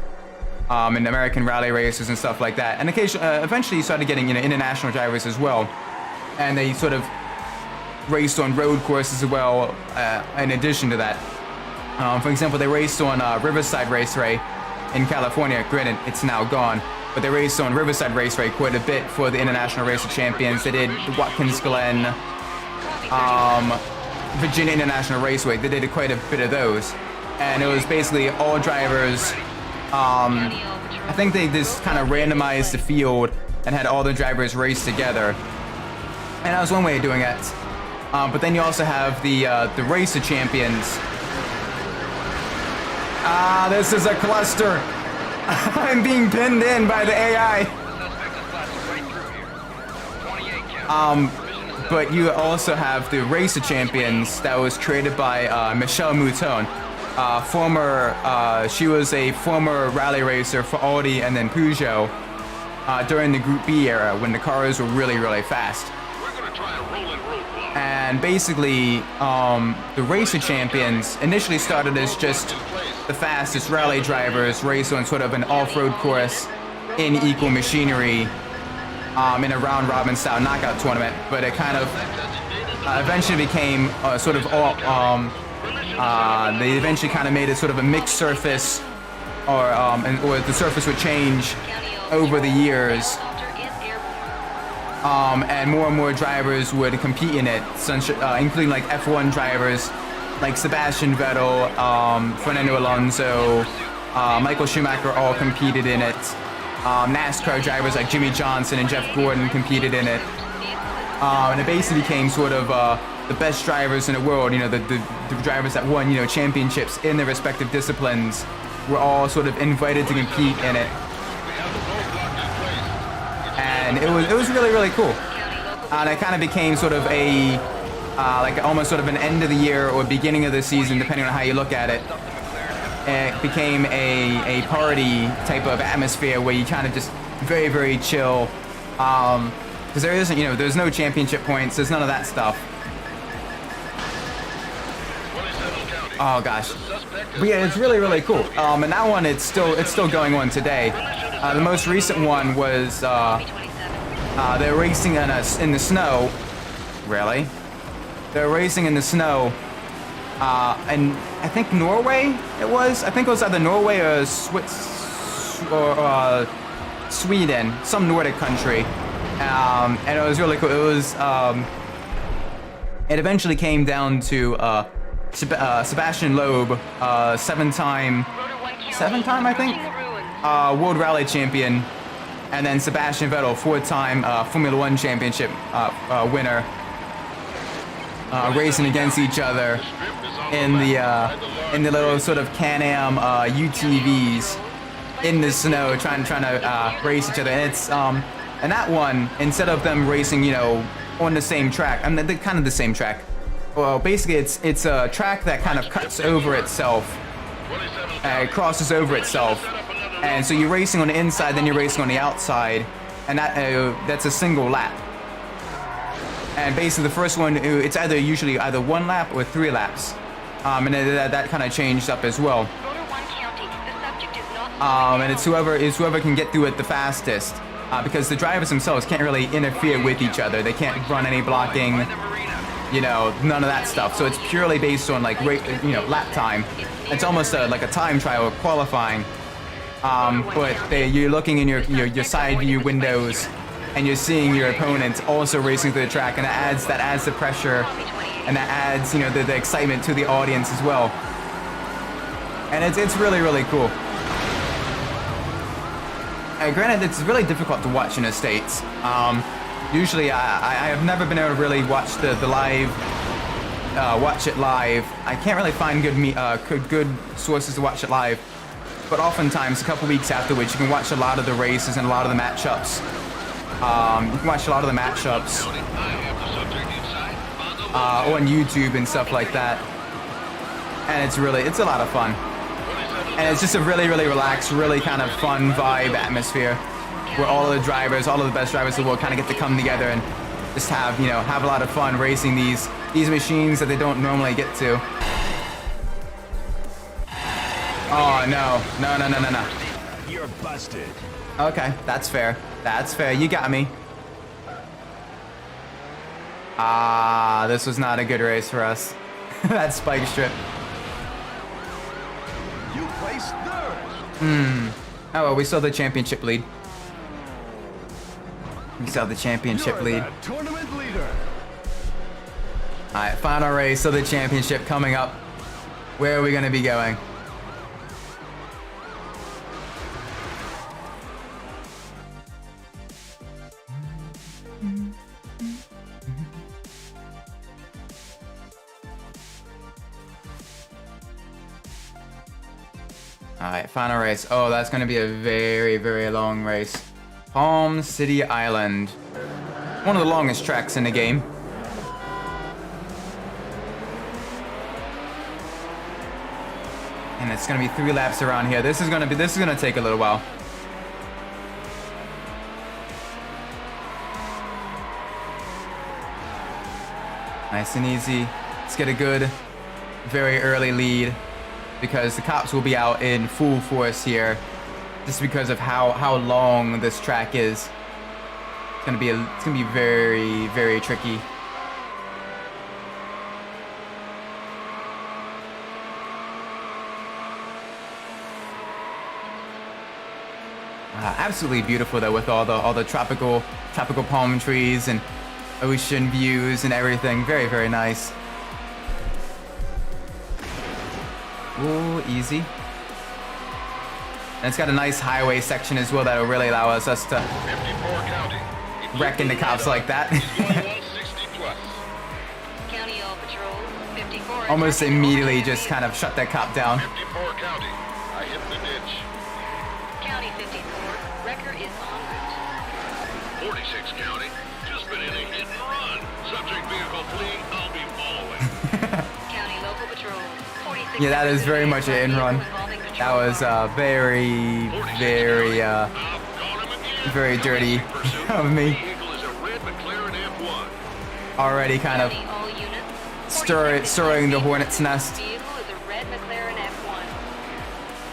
and American rally races and stuff like that. And occasionally, eventually you started getting, international drivers as well. And they sort of raced on road courses as well, in addition to that. For example, they raced on Riverside Raceway in California. Granted, it's now gone. But they raced on Riverside Raceway quite a bit for the International Race of Champions. They did Watkins Glen, Virginia International Raceway. They did quite a bit of those. And it was basically all drivers. I think they just kind of randomized the field and had all the drivers race together. And that was one way of doing it. But then you also have the Race of Champions. This is a cluster. I'm being pinned in by the AI. But you also have the Race of Champions that was created by Michelle Mouton. She was a former rally racer for Audi and then Peugeot during the Group B era when the cars were really, really fast. And basically, the Race of Champions initially started as just the fastest rally drivers race on sort of an off-road course in equal machinery in a round-robin style knockout tournament. But it kind of eventually became sort of they eventually kind of made it sort of a mixed surface, or the surface would change over the years, and more drivers would compete in it, including like F1 drivers like Sebastian Vettel, Fernando Alonso, Michael Schumacher all competed in it. NASCAR drivers like Jimmy Johnson and Jeff Gordon competed in it. And it basically became sort of the best drivers in the world, you know, the drivers that won, you know, championships in their respective disciplines were all sort of invited to compete in it. And it was really, really cool. And it kind of became sort of a, like almost sort of an end of the year or beginning of the season, depending on how you look at it. It became a party type of atmosphere where you kind of just very, very chill. Because there isn't, you know, there's no championship points, there's none of that stuff. Oh gosh. But yeah, it's really, really cool. And that one, it's still going on today. The most recent one was they're racing in the snow. Really? They're racing in the snow. And I think Norway it was. I think it was either Norway or Sweden, some Nordic country. And it was really cool. It was. It eventually came down to Sebastian Loeb, seven-time I think, World Rally Champion, and then Sebastian Vettel, four-time Formula One Championship winner, racing against each other in the little sort of Can-Am UTVs in the snow, trying to race each other. And it's and that one, instead of them racing, you know, on the same track, I mean, they're kind of the same track. Well, basically, it's a track that kind of cuts over itself, crosses over itself, and so you're racing on the inside, then you're racing on the outside, and that's a single lap. And basically, the first one, it's usually either one lap or 3 laps, and that kind of changed up as well. And it's whoever can get through it the fastest, because the drivers themselves can't really interfere with each other. They can't run any blocking. You know, none of that stuff. So it's purely based on like, you know, lap time. It's almost like a time trial or qualifying. But you're looking in your side view windows, and you're seeing your opponents also racing through the track, and that adds the pressure, and that adds, you know, the excitement to the audience as well. And it's really, really cool. Granted, it's really difficult to watch in the States. Usually, I have never been able to really watch the live, watch it live. I can't really find good sources to watch it live. But oftentimes, a couple weeks afterwards, you can watch a lot of the races and a lot of the matchups. You can watch a lot of the matchups on YouTube and stuff like that. And it's a lot of fun. And it's just a really, really relaxed, really kind of fun vibe atmosphere, where all of the drivers, all of the best drivers in the world kind of get to come together and just have a lot of fun racing these machines that they don't normally get to. Oh, no. You're busted. Okay, that's fair. That's fair. You got me. This was not a good race for us. That spike strip. You placed third. Oh, well, we saw the championship lead. We saw the championship You're lead. the tournament leader. Alright, final race of the championship coming up. Where are we going to be going? Alright, final race. Oh, that's going to be a very, very long race. Palm City Island. One of the longest tracks in the game. And it's going to be 3 laps around here. This is going to take a little while. Nice and easy. Let's get a good, very early lead, because the cops will be out in full force here, just because of how long this track is. It's gonna be very, very tricky. Absolutely beautiful though, with all the tropical palm trees and ocean views and everything. Very, very nice. Ooh, easy. And it's got a nice highway section as well that'll really allow us to 54 county. wreck into cops like that. He's going 160 plus. County all patrols, 54. Almost immediately just kind of shut that cop down. 54 county. I hit the ditch. County 54, wrecker is en route. 46 county. Just been in a hit and run. Subject vehicle fleeing. I'll be following. County local patrols, 46. Yeah, that is very much an in run. That was very, very, I've got him again. very dirty of me. Vehicle is a red McLaren F1. Already kind of County all units, stirring the hornet's nest. vehicle is a red McLaren F1.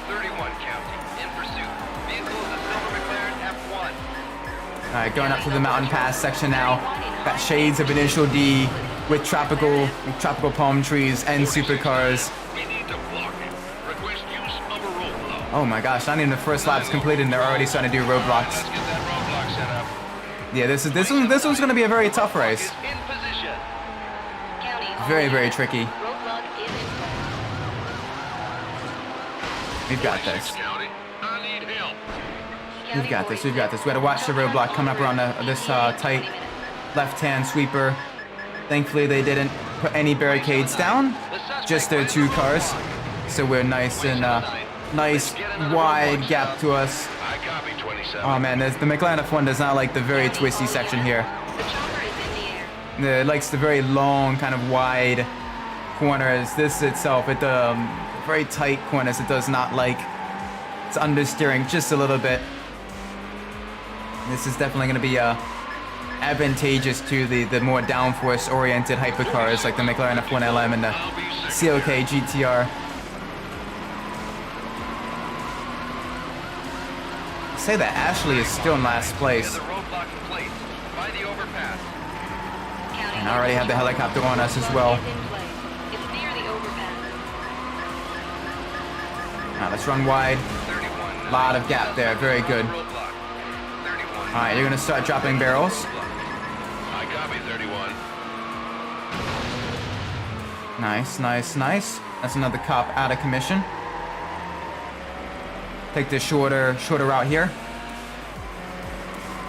31 county. In pursuit. Vehicle is a silver McLaren F1. All right, going up to the mountain pass section now. Got shades of Initial D with tropical palm trees and supercars. We need to block it. Request use of a roadblock. Oh my gosh, not even the first lap's completed and they're already starting to do roadblocks. Let's get that roadblock set up. Yeah, this one's gonna be a very tough race. Is in position. County all Very, very units, tricky. roadblock is in place. We've got 46 this. county. I need help. We've got this. We've got this. We gotta watch the roadblock coming up around this tight left-hand sweeper. Thankfully, they didn't put any barricades down, just their two cars. So we're nice and nice wide gap to us. I copy 27. Oh man, the McLaren F1 does not like the very twisty section here. The chopper is in the air. It likes the very long, kind of wide corners. This itself, very tight corners, it does not like. It's understeering just a little bit. This is definitely going to be advantageous to the more downforce oriented hypercars like the McLaren F1 LM and the CLK GTR. Say that Ashley is still in last place. The roadblock in place. By the overpass. County And I already have the helicopter on us as well. roadblock is in place. It's near the overpass. Now let's run wide. 31. Lot of gap there. Very good. Roadblock. 31. All right, you're gonna start dropping barrels. I copy 31. Nice, nice, nice. That's another cop out of commission. Take the shorter route here.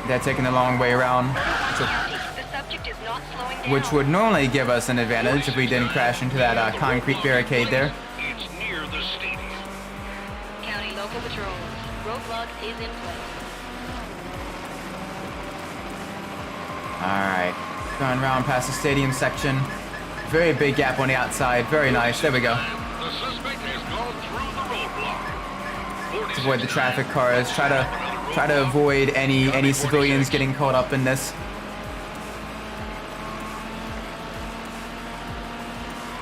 They're taking the long way around, County, the subject is not slowing down. which would normally give us an advantage if we didn't crash into that concrete barricade there. It's near the stadium. County local patrols, roadblock is in place. All right, going around past the stadium section. Very big gap on the outside. Very nice. There we go. The suspect has gone through the roadblock. To avoid the traffic cars. Try to avoid any civilians getting caught up in this.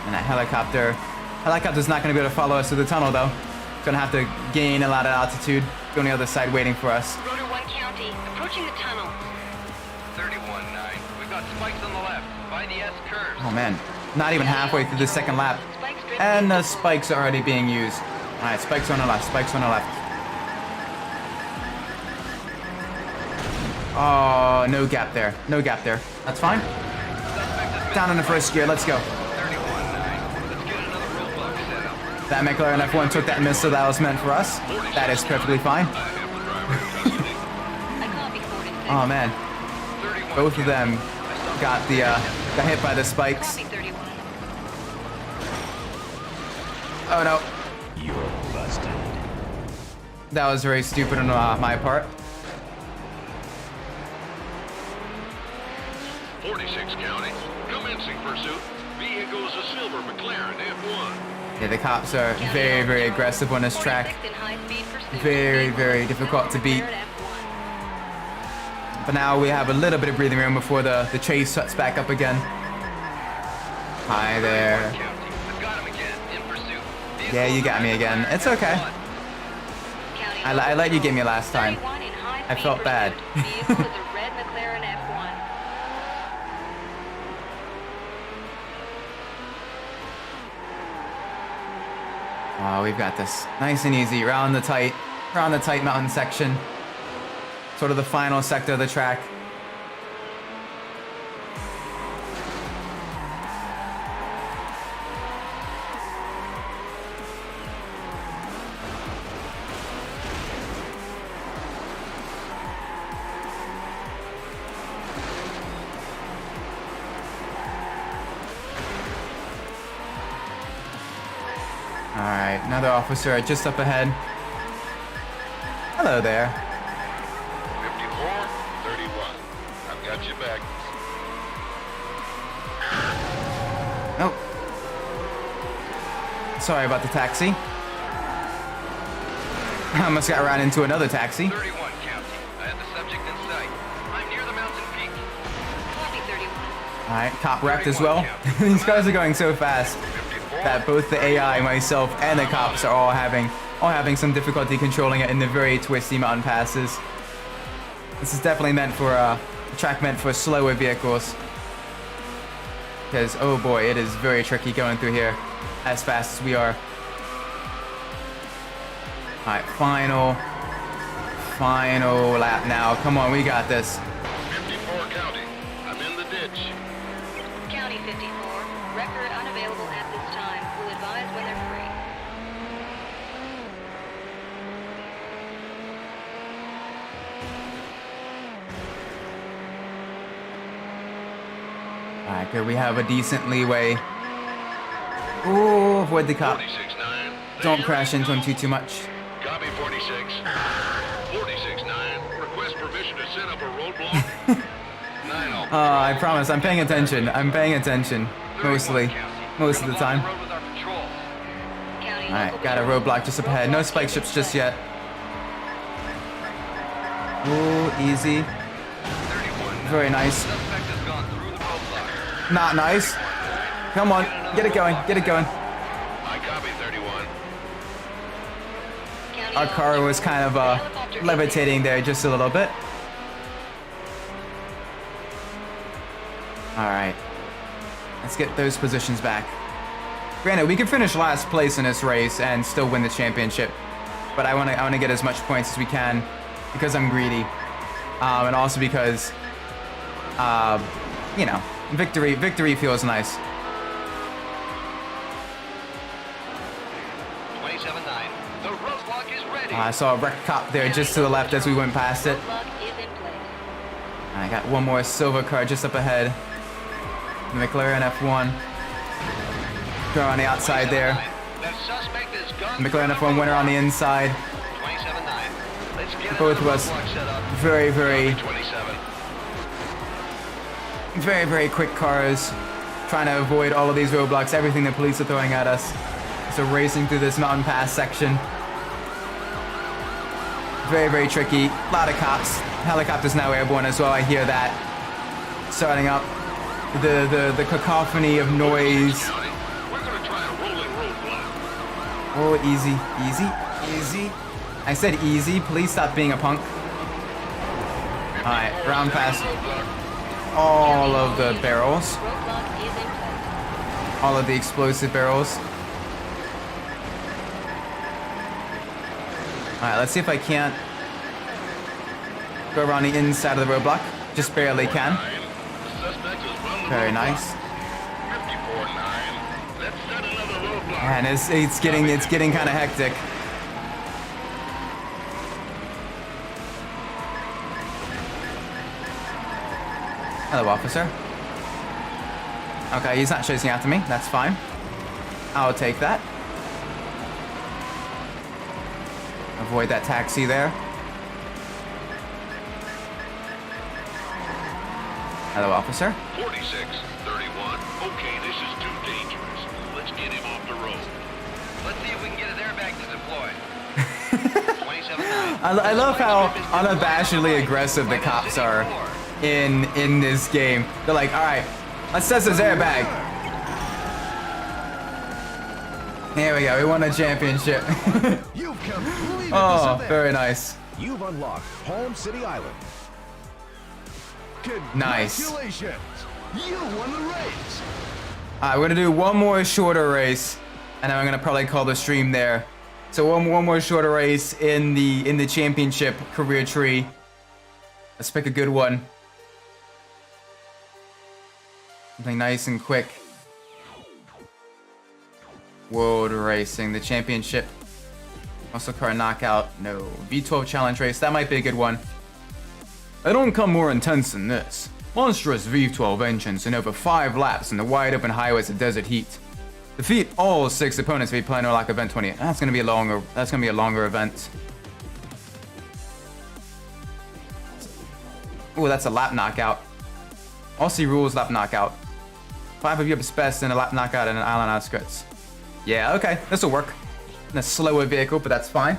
And that helicopter's not going to be able to follow us through the tunnel though. Gonna have to gain a lot of altitude. Go on the other side waiting for us. Rotor 1 County, approaching the tunnel. 31-9. We've got spikes on the left. By the S curves. Oh man, not even halfway through the second lap. Spikes driven. And the spikes are already being used. All right, spikes on the left, spikes on the left. Oh, no gap there, no gap there. That's fine. Down in the first gear, let's go. 31-9. Let's get another roadblock set up. That McLaren F1 took that missile that was meant for us. That is perfectly fine. I have the driver in custody. I copy 46. Oh man, 31 both of them got hit by the spikes. Copy 31. Oh no, You're busted. that was very stupid on my part. 46 County. Commencing pursuit. Vehicle is a silver McLaren F1. Yeah, the cops are very, very aggressive on this track. 46 in high-speed pursuit. Very, very difficult to beat. McLaren F1. But now we have a little bit of breathing room before the chase shuts back up again. Hi there. County. I've got him again. In pursuit. Yeah, you got me again. It's okay. County I let you get me last time. 31 in high-speed I felt bad. pursuit. Vehicle is a red McLaren F1. Oh, we've got this. Nice and easy. Around the tight mountain section. Sort of the final sector of the track. Another officer just up ahead. Hello there. 54-31. I've got you back. Nope. Sorry about the taxi. I almost got ran into another taxi. 31 County. I have the subject in sight. I'm near the mountain peak. Copy 31. Alright, cop wrecked as well. These cars are going so fast that both the AI, myself, and the cops are all having some difficulty controlling it in the very twisty mountain passes. This is definitely meant for a track meant for slower vehicles. Because, oh boy, it is very tricky going through here as fast as we are. Alright, final lap now. Come on, we got this. 54 County. I'm in the ditch. County 54. Record unavailable at this time. Will advise when they're free. Alright, good. We have a decent leeway. Ooh, avoid the cop. 46-9. Don't crash into him too much. Copy 46. 46-9. Request permission to set up a roadblock. 9 I promise, I'm paying attention. I'm paying attention. Most of the time. County Alright, local got a patrol. roadblock just up ahead. No spike ships just yet. Ooh, easy. 31. Very nice. Suspect has gone through the roadblock. Not nice. Come on, get it going, get it going. I copy 31. County Our local car was patrol. kind of Helicopter levitating there just a little bit. Alright. Let's get those positions back. Granted, we could finish last place in this race and still win the championship. But I wanna get as much points as we can because I'm greedy. And also because you know, victory feels nice. 27-9. The roadblock is ready. I saw a wrecked cop there just to the left as we went past it. Roadblock is in place. I got one more silver car just up ahead. The McLaren F1. Car on the outside there. The suspect is gone. McLaren F1 winner on the inside. 27-9. Let's get Both of another us roadblock set up. very, very, 27. very quick cars. Trying to avoid all of these roadblocks, everything the police are throwing at us. So racing through this mountain pass section. Very tricky. A lot of cops. Helicopters now airborne as well. I hear that. Starting up the cacophony of noise. County, we're gonna try a rolling roadblock. Oh, easy. I said easy. Please stop being a punk. Alright, round past all of the barrels. Roadblock is in place. All of the explosive barrels. Alright, let's see if I can't go around the inside of the roadblock. Just barely can. The suspect has run the Very roadblock. nice. 54-9. Let's set another roadblock. And it's getting kind of hectic. Hello, officer. Okay, he's not chasing after me. That's fine. I'll take that. Avoid that taxi there. Hello, officer. 46-31. Okay, this is too dangerous. Let's get him off the road. Let's see if we can get his airbag to deploy. 27-9. I love how unabashedly aggressive the cops are in this game. They're like, all right, let's test his airbag. There we go. We won a championship. You've completed Oh, this event. very nice. You've unlocked Palm City Island. Nice. Congratulations! You won the race. Alright, we're gonna do one more shorter race, and then I'm gonna probably call the stream there. So one more shorter race in the championship career tree. Let's pick a good one. Something nice and quick. World racing, the championship. Muscle car knockout, no. V12 challenge race, that might be a good one. It don't come more intense than this. Monstrous V12 engines in over 5 laps in the wide open highways of desert heat. Defeat all 6 opponents if you play no like event 20. That's gonna be a longer. That's gonna be a longer event. Ooh, that's a lap knockout. Aussie rules lap knockout. 5 of Europe's best in a lap knockout in an island outskirts. Yeah, okay, this will work. In a slower vehicle, but that's fine.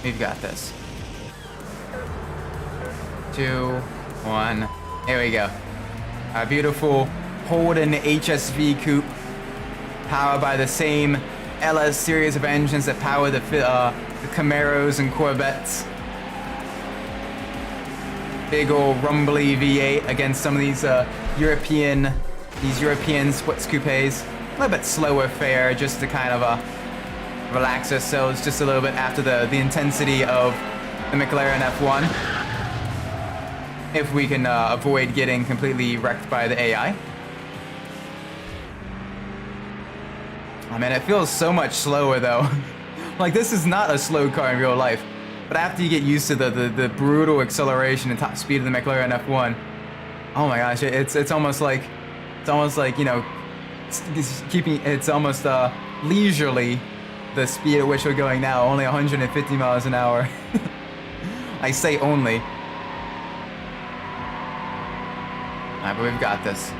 We've got this. 2, 1. Here we go. Our beautiful Holden HSV coupe, powered by the same LS series of engines that power the Camaros and Corvettes. Big old rumbly V8 against some of these European sports coupes. A little bit slower fare, just to kind of relax ourselves just a little bit after the intensity of the McLaren F1. If we can avoid getting completely wrecked by the AI. Oh man, it feels so much slower though. Like, this is not a slow car in real life. But after you get used to the brutal acceleration and top speed of the McLaren F1, oh my gosh, it's almost like, you know, it's almost leisurely, the speed at which we're going now, only 150 miles an hour. I say only. Alright, but we've got this.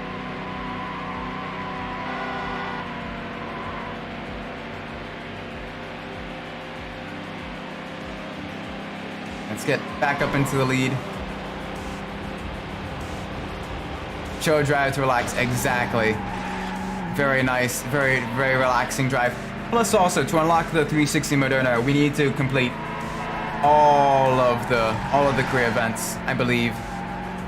Let's get back up into the lead. Chill drive to relax, exactly. Very nice, very relaxing drive. Plus also, to unlock the 360 Moderna, we need to complete all of the career events, I believe.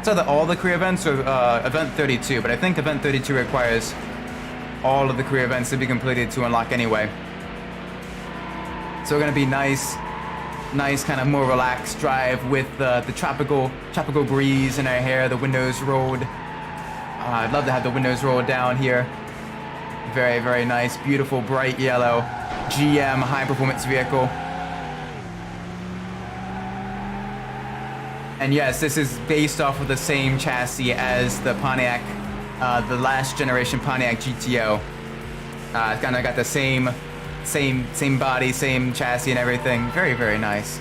It's either all the career events or event 32, but I think event 32 requires all of the career events to be completed to unlock anyway. So we're gonna be nice kind of more relaxed drive with the tropical breeze in our hair, the windows rolled. I'd love to have the windows rolled down here. Very nice, beautiful, bright yellow GM high performance vehicle. And yes, this is based off of the same chassis as the Pontiac, the last generation Pontiac GTO. It's kind of got the same body, same chassis and everything. Very nice.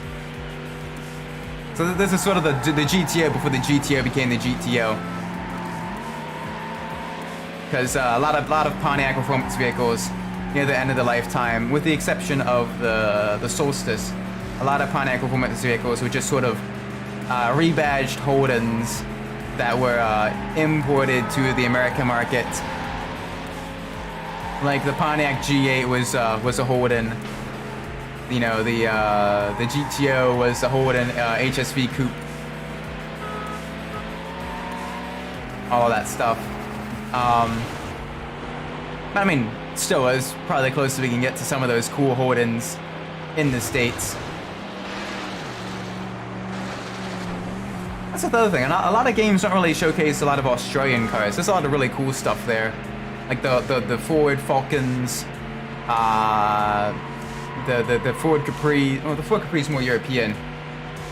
So this is sort of the GTO before the GTO became the GTO. Because a lot of Pontiac performance vehicles near the end of the lifetime, with the exception of the Solstice, a lot of Pontiac performance vehicles were just sort of rebadged Holdens that were imported to the American market. Like the Pontiac G8 was a Holden. You know, the GTO was a Holden HSV coupe. All of that stuff. I mean, still is probably the closest we can get to some of those cool Holdens in the States. That's the other thing. A lot of games don't really showcase a lot of Australian cars. There's a lot of really cool stuff there. Like the Ford Falcons, the Ford Capri. Well, the Ford Capri is more European.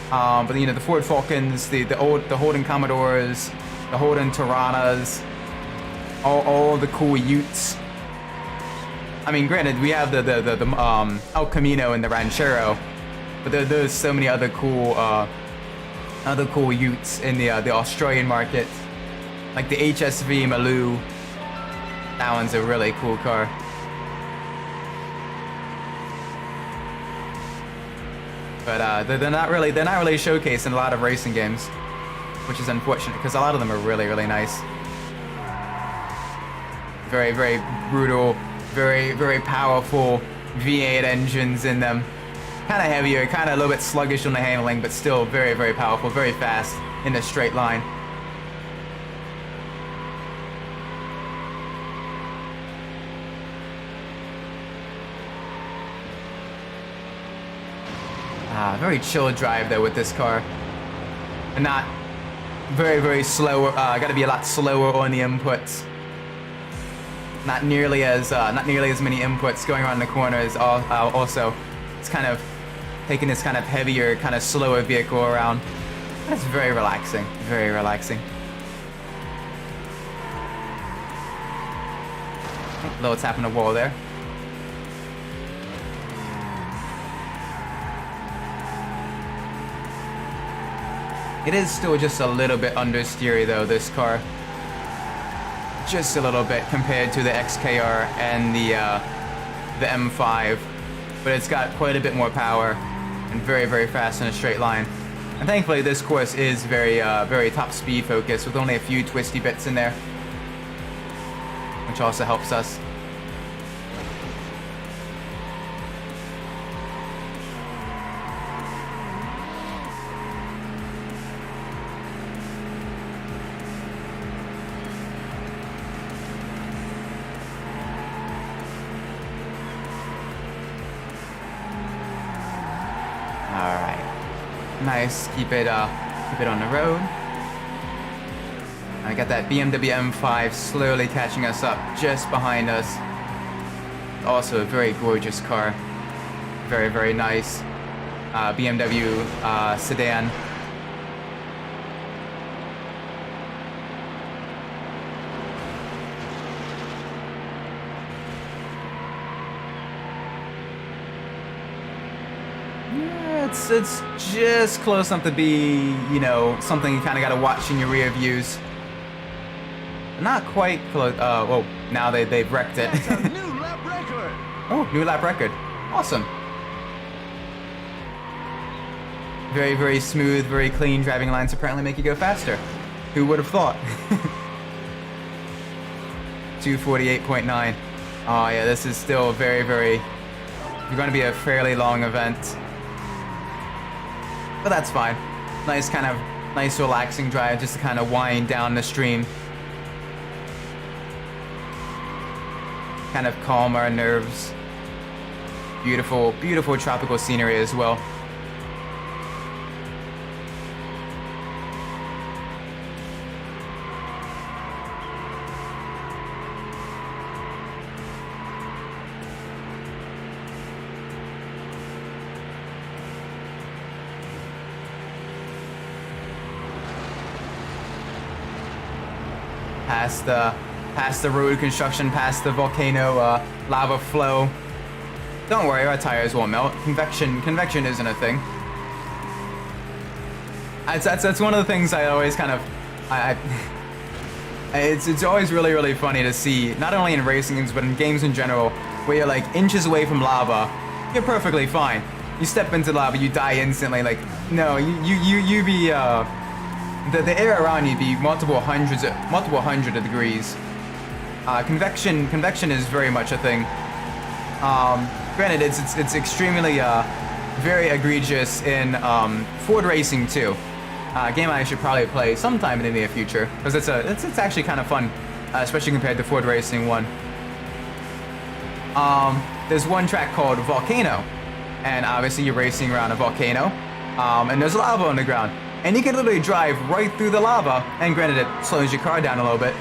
But you know, the Ford Falcons, the Holden Commodores, the Holden Tiranas, all the cool Utes. I mean, granted, we have the El Camino and the Ranchero, but there's so many other cool Utes in the Australian market, like the HSV Maloo. That one's a really cool car. But they're not really showcased in a lot of racing games, which is unfortunate because a lot of them are really nice. Very brutal, very powerful V8 engines in them. Kind of heavier, kind of a little bit sluggish on the handling, but still very powerful, very fast in a straight line. Very chill drive though with this car, and not very slow. Got to be a lot slower on the inputs. Not nearly as many inputs going around the corners. Also, it's kind of taking this kind of heavier, kind of slower vehicle around. That's very relaxing. Very relaxing. Little tap on the wall there. It is still just a little bit understeery though, this car. Just a little bit compared to the XKR and the M5. But it's got quite a bit more power and very, very fast in a straight line. And thankfully this course is very, very top speed focused with only a few twisty bits in there, which also helps us. Nice, keep it on the road. I got that BMW M5 slowly catching us up just behind us. Also a very gorgeous car. Very, very nice BMW sedan. It's just close enough to be, you know, something you kind of got to watch in your rear views. Not quite close. Well, now they've wrecked it. That's a new lap record. Oh, new lap record. Awesome. Very, very smooth, very clean driving lines apparently make you go faster. Who would have thought? 248.9. Oh yeah, this is still very, very... going to be a fairly long event. But that's fine. Nice relaxing drive just to kind of wind down the stream. Kind of calm our nerves. Beautiful, beautiful tropical scenery as well. Past the road construction, past the volcano lava flow. Don't worry, our tires won't melt. Convection isn't a thing. That's one of the things I always kind of it's always really, really funny to see, not only in racing games but in games in general, where you're like inches away from lava, you're perfectly fine. You step into lava, you die instantly. Like, no, you be the air around you be multiple hundred of degrees. Convection is very much a thing. Granted, it's extremely very egregious in Ford Racing too. A game I should probably play sometime in the near future because it's actually kind of fun, especially compared to Ford Racing 1. There's one track called Volcano, and obviously you're racing around a volcano, and there's lava on the ground. And you can literally drive right through the lava, and granted it slows your car down a little bit,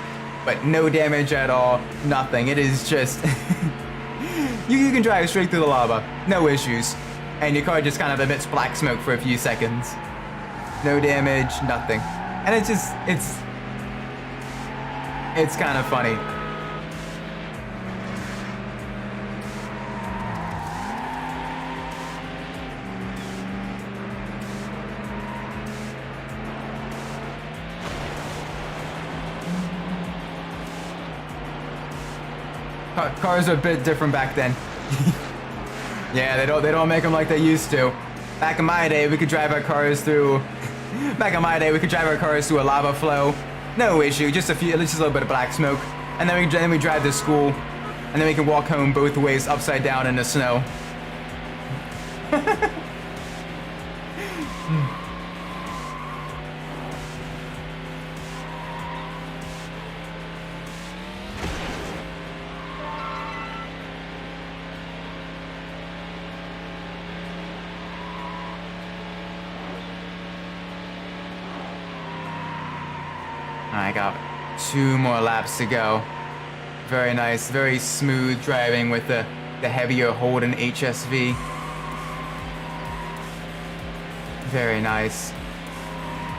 but no damage at all, nothing. It is just, you can drive straight through the lava, no issues. And your car just kind of emits black smoke for a few seconds. No damage, nothing. And it's kind of funny. Cars are a bit different back then. Yeah, they don't make them like they used to. Back in my day, we could drive our cars through. Back in my day, we could drive our cars through a lava flow, no issue. Just a little bit of black smoke, and then we drive to school, and then we can walk home both ways upside down in the snow. I got 2 more laps to go. Very nice, very smooth driving with the heavier Holden HSV. Very nice.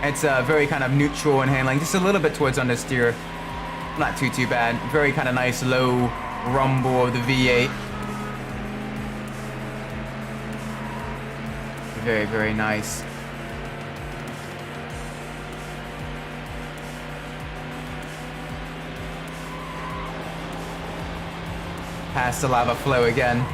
It's very kind of neutral in handling, just a little bit towards understeer. Not too bad. Very kind of nice low rumble of the V8. Very nice. Past the lava flow again.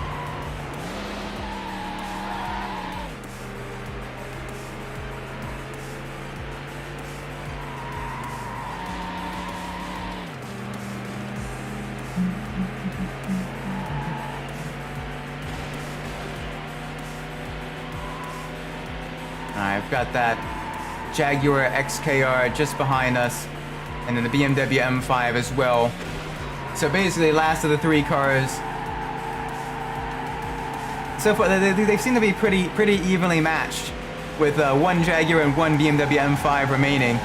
I've got that Jaguar XKR just behind us, and then the BMW M5 as well. So basically, last of the three cars. So far, they seem to be pretty evenly matched, with one Jaguar and one BMW M5 remaining.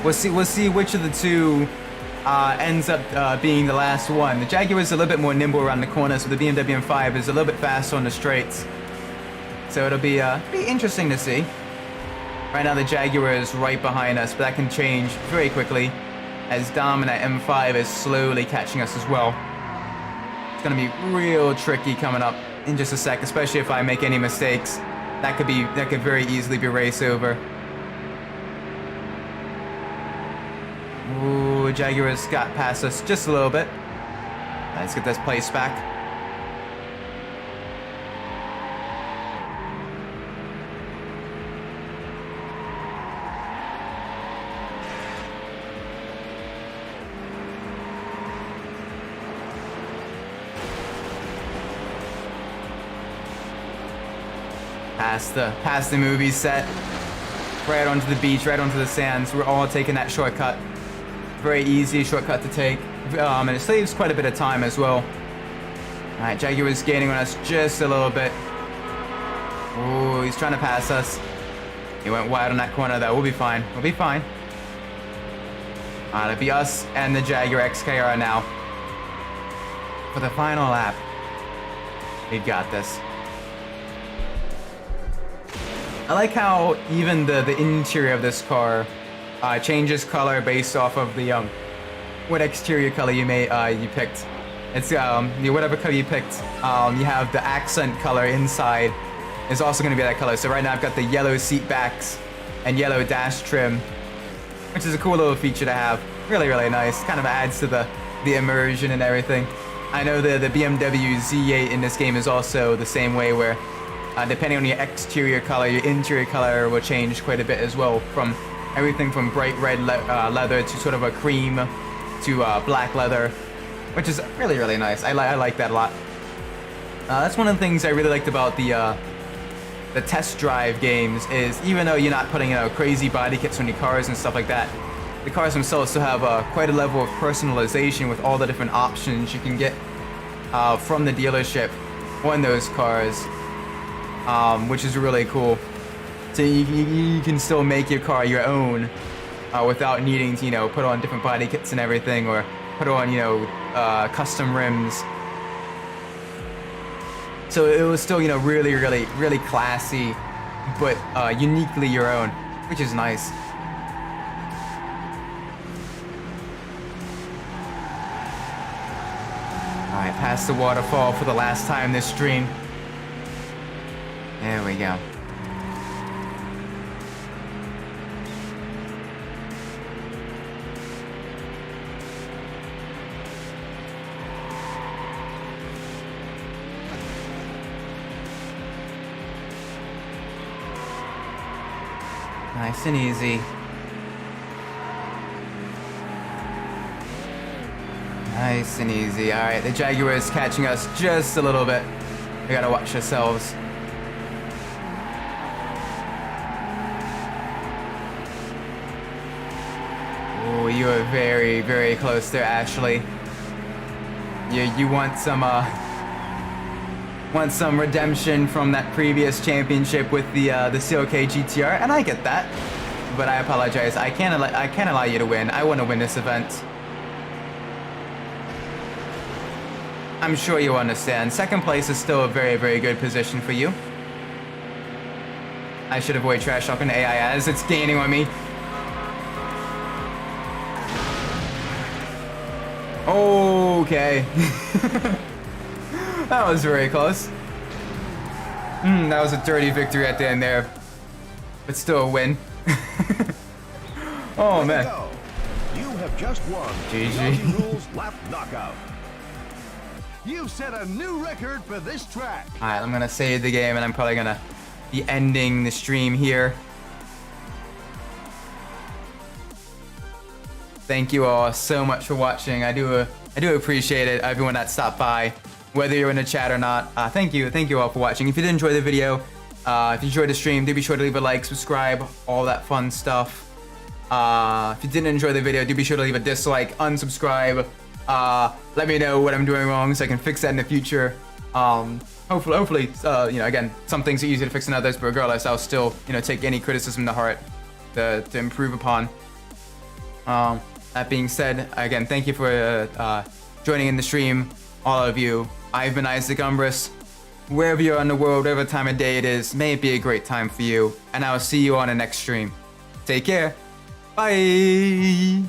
We'll see which of the two ends up being the last one. The Jaguar is a little bit more nimble around the corners, so the BMW M5 is a little bit faster on the straights. So it'll be interesting to see. Right now the Jaguar is right behind us, but that can change very quickly as Dominant M5 is slowly catching us as well. It's gonna be real tricky coming up in just a sec, especially if I make any mistakes. That could very easily be race over. Ooh, Jaguar's got past us just a little bit. Let's get this place back. Past the movie set, right onto the beach, right onto the sands. We're all taking that shortcut. Very easy shortcut to take, and it saves quite a bit of time as well. All right, Jaguar's gaining on us just a little bit. Ooh, he's trying to pass us. He went wide on that corner though. We'll be fine. We'll be fine. It'll be us and the Jaguar XKR now for the final lap. We got this. I like how even the interior of this car changes color based off of the what exterior color you picked. It's whatever color you picked. You have the accent color inside is also going to be that color. So right now I've got the yellow seat backs and yellow dash trim, which is a cool little feature to have. Really nice. Kind of adds to the immersion and everything. I know the BMW Z8 in this game is also the same way, where depending on your exterior color, your interior color will change quite a bit as well, from everything from bright red leather to sort of a cream to black leather, which is really nice. I like that a lot. That's one of the things I really liked about the test drive games, is even though you're not putting crazy body kits on your cars and stuff like that, the cars themselves still have quite a level of personalization with all the different options you can get from the dealership on those cars. Which is really cool. So you can still make your car your own without needing to, put on different body kits and everything, or put on, custom rims. So it was still, really classy, but uniquely your own, which is nice. All right, past the waterfall for the last time this stream. There we go. Nice and easy. Nice and easy. All right, the Jaguar is catching us just a little bit. We gotta watch ourselves. You are very close there, Ashley. You want some redemption from that previous championship with the CLK GTR, and I get that, but I apologize. I can't allow you to win. I want to win this event. I'm sure you understand. Second place is still a very good position for you. I should avoid trash talking to AI as it's gaining on me. Okay. That was very close. That was a dirty victory at the end there. But still a win. Oh, man. Go. You have just won GG. the Aussie Rules Lap Knockout. You've set a new record for this track. Alright, I'm gonna save the game and I'm probably gonna be ending the stream here. Thank you all so much for watching. I do appreciate it, everyone that stopped by, whether you're in the chat or not. Thank you all for watching. If you did enjoy the video, if you enjoyed the stream, do be sure to leave a like, subscribe, all that fun stuff. If you didn't enjoy the video, do be sure to leave a dislike, unsubscribe. Let me know what I'm doing wrong so I can fix that in the future. Hopefully, you know, again, some things are easier to fix than others, but regardless, I'll still, you know, take any criticism to heart to improve upon. That being said, again, thank you for joining in the stream, all of you. I've been Isaac Umbras. Wherever you are in the world, whatever time of day it is, may it be a great time for you, and I will see you on the next stream. Take care. Bye.